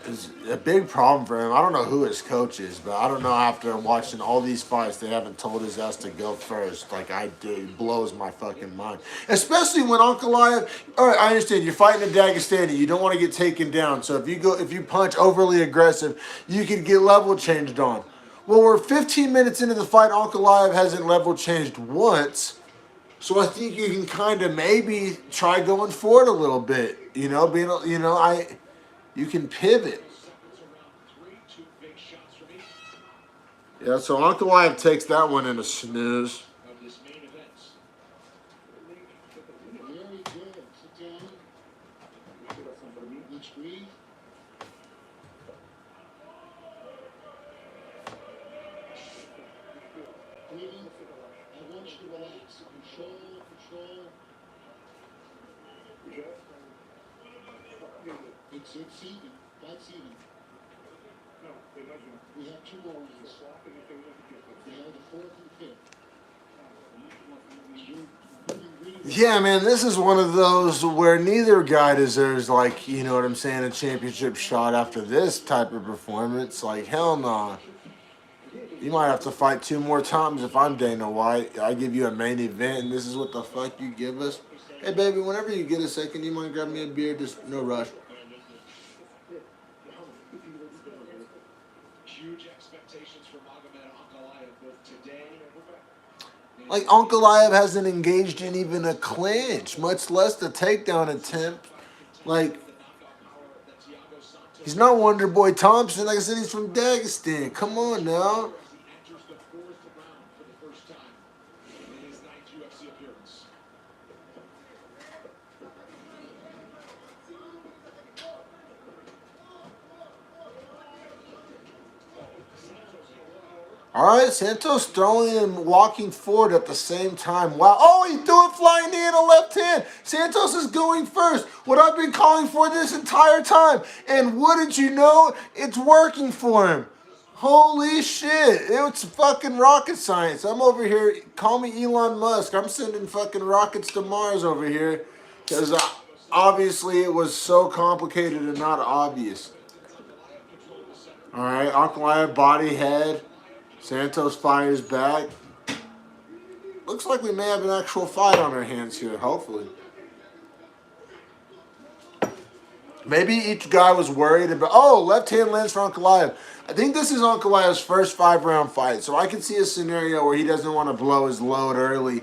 is a big problem for him. I don't know who his coach is, but I don't know after watching all these fights, they haven't told his ass to go first. Like I do, it blows my fucking mind. Especially when Ankalaev, all right, I understand you're fighting a Dagestani, you don't want to get taken down. So if you punch overly aggressive, you could get level changed on. Well, we're 15 minutes into the fight. Ankalaev hasn't level changed once. So I think you can kind of maybe try going forward a little bit. You know, you can pivot. Yeah, so Ankalaev takes that one in a snooze. Very good. Sit down. Let's breathe. Breathing. I want you to relax. Control. It's even. That's even. We have 2 more rounds. We have the 4th and 5th. Yeah, man, this is one of those where neither guy deserves, like, you know what I'm saying, a championship shot after this type of performance. Like, hell no. You might have to fight 2 more times if I'm Dana White. I give you a main event, and this is what the fuck you give us. Hey, baby, whenever you get a second, you mind grab me a beer? Just no rush. Huge expectations for Magomed Ankalaev both today. Like, Ankalaev hasn't engaged in even a clinch, much less the takedown attempt. Like, he's not Wonder Boy Thompson. Like I said, he's from Dagestan. Come on now. Enters the 4th round for the first time in his 9th UFC appearance. All right, Santos throwing and walking forward at the same time. Wow. Oh, he threw a flying knee in a left hand. Santos is going first. What I've been calling for this entire time. And wouldn't you know, it's working for him. Holy shit. It's fucking rocket science. I'm over here. Call me Elon Musk. I'm sending fucking rockets to Mars over here. Because obviously it was so complicated and not obvious. All right, Ankalaev body head. Santos fires back. Looks like we may have an actual fight on our hands here, hopefully. Maybe each guy was worried about... Oh, left hand lands for Ankalaev. I think this is Ankalaev's first 5-round fight, so I can see a scenario where he doesn't want to blow his load early.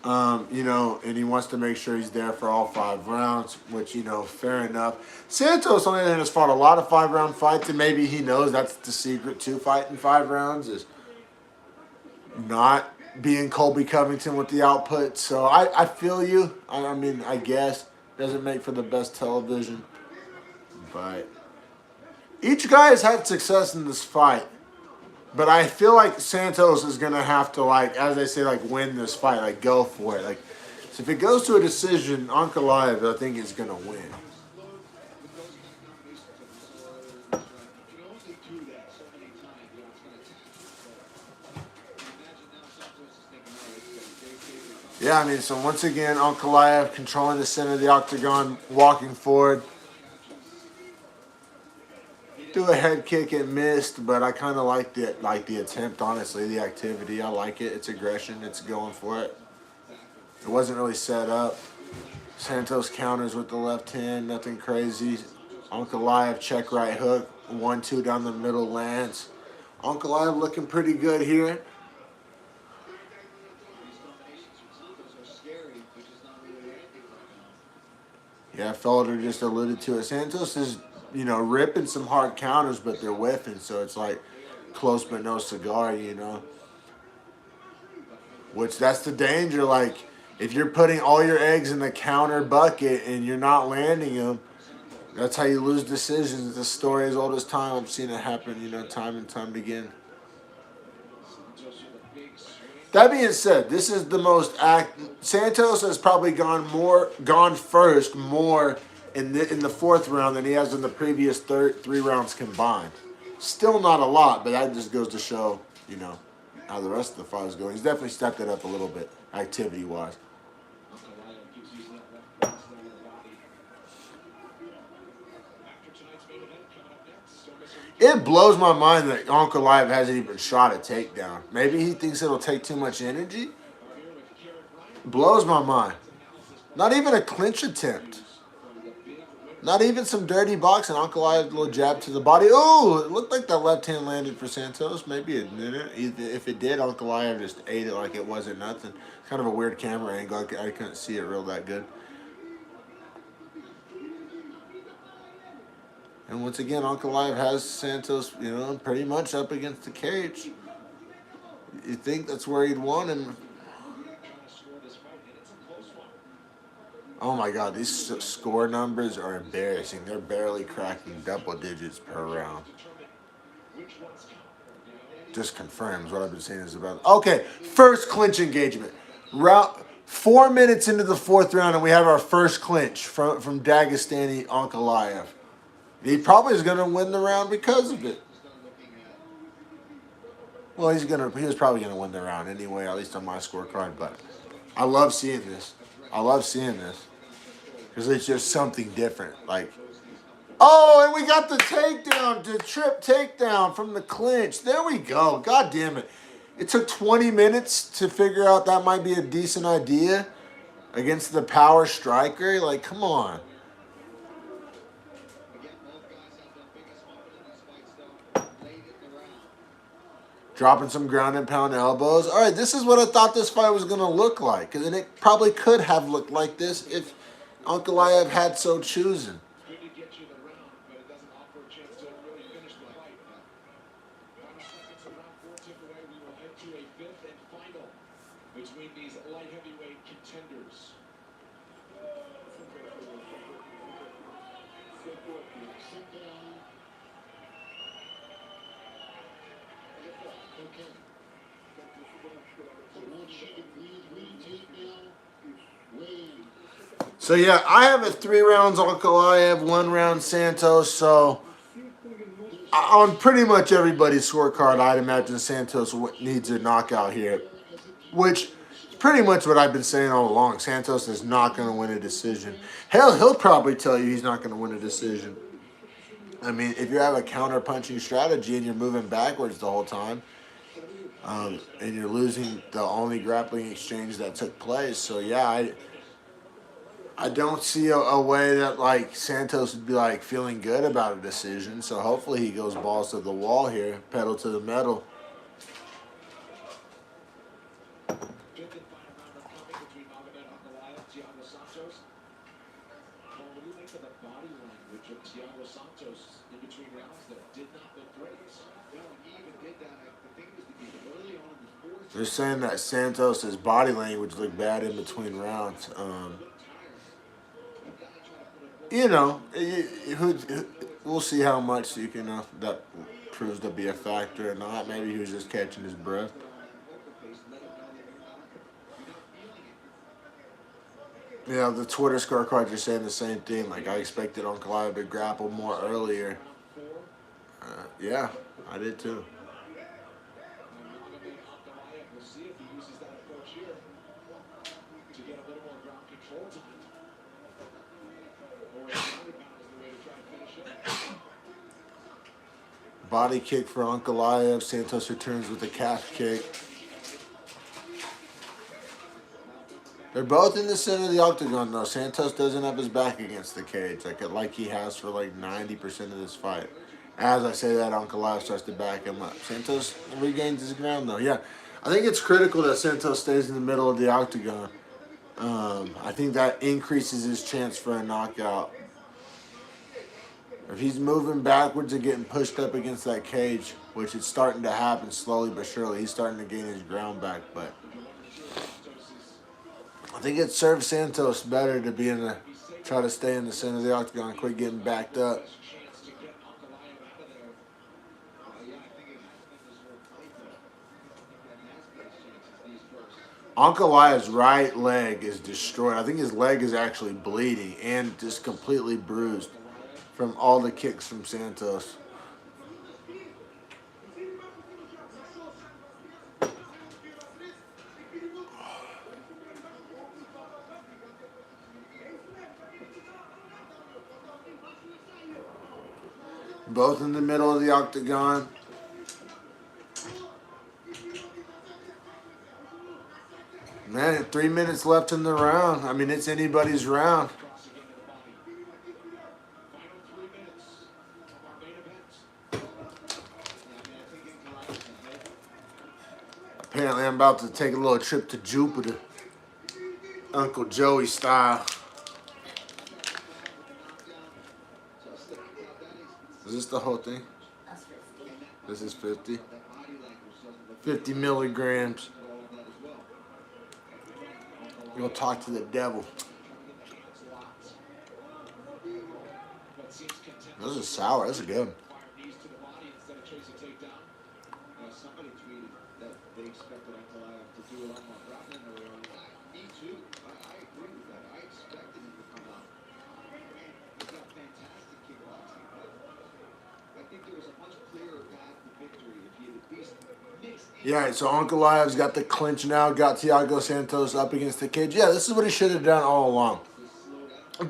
You know, and he wants to make sure he's there for all 5 rounds, which, you know, fair enough. Santos, on the other hand, has fought a lot of 5-round fights, and maybe he knows that's the secret to fighting 5 rounds is not being Colby Covington with the output. So I feel you. I mean, I guess. Doesn't make for the best television. But each guy has had success in this fight. But I feel like Santos is going to have to, like, as they say, like, win this fight. Like, go for it. Like, so if it goes to a decision, Ankalaev, I think, is going to win. Yeah, I mean, so once again, Ankalaev controlling the center of the octagon, walking forward. Do a head kick, it missed, but I kind of like the attempt, honestly, the activity. I like it. It's aggression. It's going for it. It wasn't really set up. Santos counters with the left hand, nothing crazy. Ankalaev check right hook, 1-2 down the middle lands. Ankalaev looking pretty good here. Yeah, Felder just alluded to it. Santos is, you know, ripping some hard counters, but they're whiffing, so it's like close but no cigar, you know. Which, that's the danger. Like, if you're putting all your eggs in the counter bucket and you're not landing them, that's how you lose decisions. It's a story as old as time. I've seen it happen, you know, time and time again. That being said, this is the most Santos has probably gone first more in the 4th round than he has in the previous 3 rounds combined. Still not a lot, but that just goes to show, you know, how the rest of the fight is going. He's definitely stepped it up a little bit, activity-wise. After tonight's main event, coming It blows my mind that Ankalaev hasn't even shot a takedown. Maybe he thinks it'll take too much energy. Blows my mind. Not even a clinch attempt. Not even some dirty boxing. Ankalaev, little jab to the body. Oh, it looked like that left hand landed for Santos. Maybe it didn't. If it did, Ankalaev just ate it like it wasn't nothing. Kind of a weird camera angle. I couldn't see it real that good. And once again, Ankalaev has Santos, pretty much up against the cage. You think that's where he'd want him. Oh my God, these score numbers are embarrassing. They're barely cracking double digits per round. Just confirms what I've been saying is about. Okay, first clinch engagement. 4 minutes into the fourth round, and we have our first clinch from Dagestani Ankalaev. He probably is going to win the round because of it. Well, he was probably going to win the round anyway, at least on my scorecard. But I love seeing this. Because it's just something different. Like, oh, and we got the takedown, the trip takedown from the clinch. There we go. God damn it. It took 20 minutes to figure out that might be a decent idea against the power striker. Like, come on. Dropping some ground and pound elbows. All right, this is what I thought this fight was going to look like. And it probably could have looked like this if Ankalaev had so chosen. Good to get you the round, but it doesn't offer a chance to really finish the fight. 5 seconds of round 4 tick away. We will head to a 5th and final between these light heavyweight contenders. Sit down. Okay. So one second, please. Retake now. Wayne. So yeah, I have a 3 rounds Ankalaev, 1 round Santos. So on pretty much everybody's scorecard, I'd imagine Santos needs a knockout here, which is pretty much what I've been saying all along. Santos is not going to win a decision. Hell, he'll probably tell you he's not going to win a decision. I mean, if you have a counter-punching strategy and you're moving backwards the whole time, and you're losing the only grappling exchange that took place. So yeah, I don't see a way that like Santos would be like feeling good about a decision. So hopefully he goes balls to the wall here, pedal to the metal. Fifth and final round coming between Ankalaev and Thiago Santos. Well, what do you make of the body language of Thiago Santos in between rounds that did not look great? Well, he even did that. I think it was early on in the fourth. They're saying that Santos' body language looked bad in between rounds. We'll see how much that proves to be a factor or not. Maybe he was just catching his breath. Yeah, the Twitter scorecards are saying the same thing. Like, I expected Ankalaev to grapple more earlier. Yeah, I did too. We'll see if he uses that approach here to get a little more ground control time. Or a grounded pound is the way to try and finish it. Body kick for Ankalaev. Santos returns with a calf kick. They're both in the center of the octagon, though. Santos doesn't have his back against the cage like he has for like 90% of this fight. As I say that, Ankalaev starts to back him up. Santos regains his ground, though. Yeah, I think it's critical that Santos stays in the middle of the octagon. I think that increases his chance for a knockout. If he's moving backwards and getting pushed up against that cage, which is starting to happen slowly but surely, he's starting to gain his ground back. But I think it serves Santos better to try to stay in the center of the octagon, quit getting backed up. Ankalaev's right leg is destroyed. I think his leg is actually bleeding and just completely bruised from all the kicks from Santos. Both in the middle of the octagon. Man, 3 minutes left in the round. I mean, it's anybody's round. Apparently, I'm about to take a little trip to Jupiter. Uncle Joey style. Is this the whole thing? This is 50. 50 milligrams. Go talk to the devil. This is sour. This is good. Somebody tweeted that they expected Ankalaev to do a lot more grappling earlier on. Me too. I agree with that. I expected him to come out. He's got fantastic kickboxing, but I think there was a much clearer path to victory if he had at least mixed in. Yeah, so Ankalaev's got the clinch now, got Thiago Santos up against the cage. Yeah, this is what he should have done all along.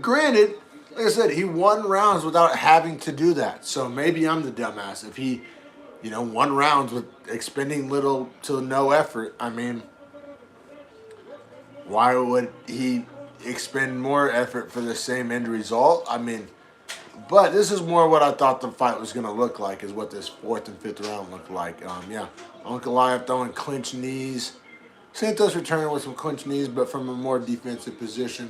Granted, like I said, he won rounds without having to do that. So maybe I'm the dumbass if he, won rounds with expending little to no effort. I mean, why would he expend more effort for the same end result? I mean, but this is more what I thought the fight was going to look like, is what this 4th and 5th round looked like. Yeah, Ankalaev throwing clinch knees. Santos returning with some clinch knees, but from a more defensive position.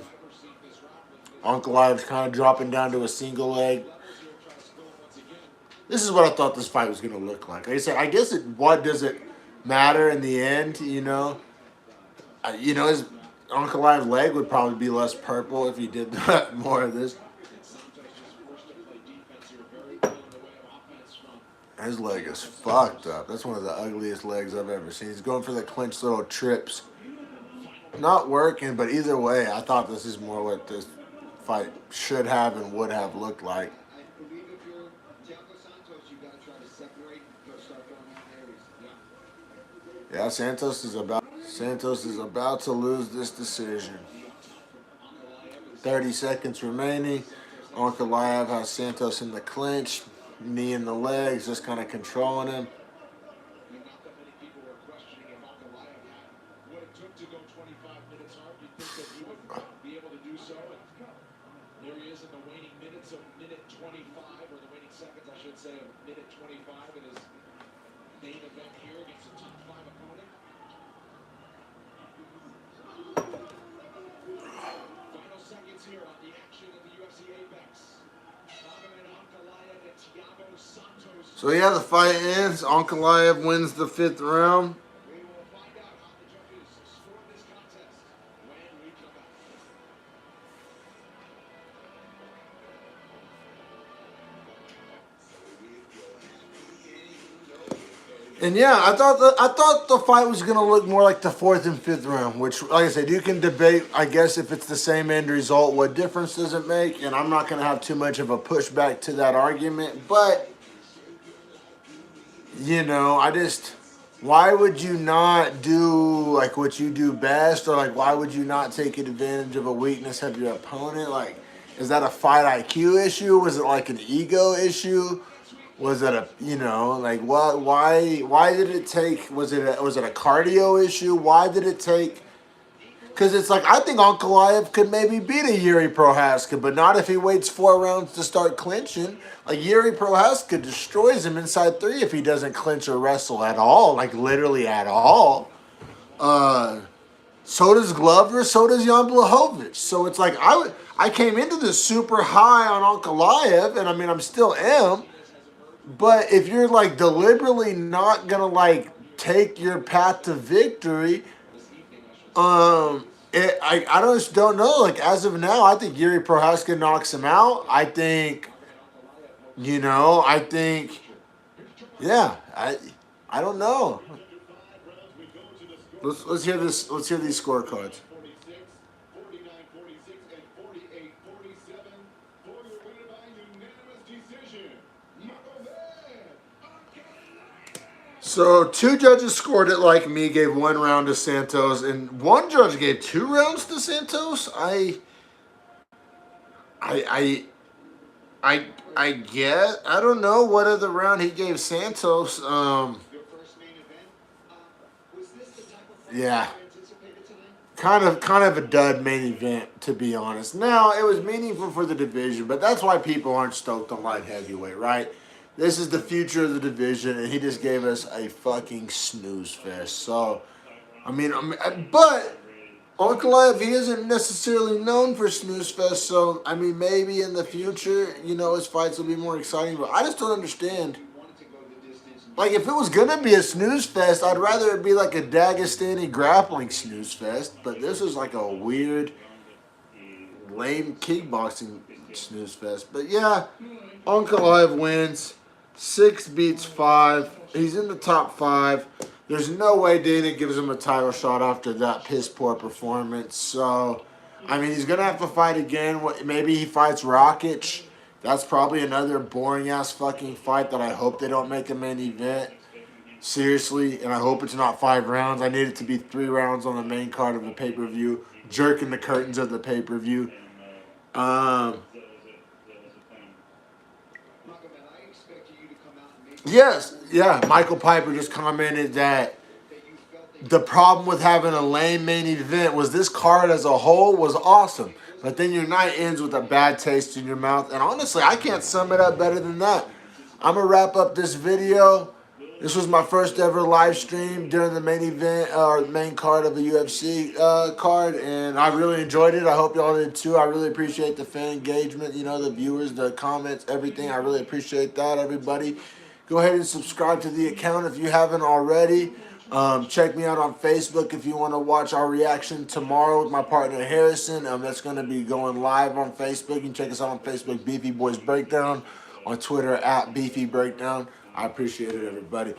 Ankalaev's kind of dropping down to a single leg. This is what I thought this fight was going to look like. Like I said, I guess what does it matter in the end, his Ankalaev's leg would probably be less purple if he did more of this. His leg is fucked up. That's one of the ugliest legs I've ever seen. He's going for the clinch little trips. Not working, but either way, I thought this is more what this fight should have and would have looked like. I believe if you're Thiago Santos, you've got to try to separate and start going out areas. Yeah, Santos is about to lose this decision. 30 seconds remaining. Ankalaev has Santos in the clinch, knee in the legs, just kind of controlling him. Not that many people were questioning if Ankalaev had what it took to go 25 minutes hard. You'd think that he would be able to do so. And there he is in the waning minutes of minute 25, or the waning seconds, I should say, of minute 25 in his main event here against a top 5 opponent. Final seconds here on the action of the UFC Apex. Ankalaev and Thiago Santos. So yeah, the fight ends. Ankalaev wins the 5th round. We will find out how the judges scored this contest when we come back. And yeah, I thought the fight was gonna look more like the 4th and 5th round, which, like I said, you can debate. I guess if it's the same end result, what difference does it make? And I'm not gonna have too much of a pushback to that argument. But why would you not do like what you do best, or like why would you not take advantage of a weakness of your opponent? Like, is that a fight IQ issue? Was it like an ego issue? Was it what? Why did it take? Was it a cardio issue? Why did it take? Because it's like, I think Ankalaev could maybe beat a Yuri Prohaska, but not if he waits 4 rounds to start clinching. Like, Yuri Prohaska destroys him inside 3 if he doesn't clinch or wrestle at all, like literally at all. So does Glover, so does Jan Blachowicz. So it's like, I came into this super high on Ankalaev, and I mean, I'm still am. But if you're like deliberately not gonna like take your path to victory, I just don't know. Like, as of now, I think Yuri Prohaska knocks him out. I think, I don't know. Let's hear this. Let's hear these scorecards. 46, 49, 46, and 48, 47 for your winner by unanimous decision. So 2 judges scored it like me, gave 1 round to Santos, and 1 judge gave 2 rounds to Santos. I guess. I don't know what other round he gave Santos. Your first main event. Was this the type of fight Yeah. you anticipated tonight? Kind of a dud main event, to be honest. Now, it was meaningful for the division, but that's why people aren't stoked on light heavyweight, right? This is the future of the division, and he just gave us a fucking snooze fest. So, but Ankalaev, he isn't necessarily known for snooze fest, so, maybe in the future, his fights will be more exciting, but I just don't understand. You wanted to go the distance. Like, if it was going to be a snooze fest, I'd rather it be like a Dagestani grappling snooze fest. But this is like a weird, lame kickboxing snooze fest. But yeah, Ankalaev wins. 6 beats 5. He's in the top 5. There's no way Dana gives him a title shot after that piss-poor performance. So, he's going to have to fight again. Maybe he fights Rakic. That's probably another boring-ass fucking fight that I hope they don't make a main event. Seriously, and I hope it's not 5 rounds. I need it to be 3 rounds on the main card of the pay-per-view, jerking the curtains of the pay-per-view. Yes, yeah, Michael Piper just commented that the problem with having a lame main event was this card as a whole was awesome. But then your night ends with a bad taste in your mouth. And honestly, I can't sum it up better than that. I'm going to wrap up this video. This was my first ever live stream during the main event, or main card of the UFC card. And I really enjoyed it. I hope y'all did too. I really appreciate the fan engagement, the viewers, the comments, everything. I really appreciate that, everybody. Go ahead and subscribe to the account if you haven't already. Check me out on Facebook if you want to watch our reaction tomorrow with my partner Harrison. That's going to be going live on Facebook. You can check us out on Facebook, Beefy Boys Breakdown. On Twitter, @Beefy Breakdown. I appreciate it, everybody.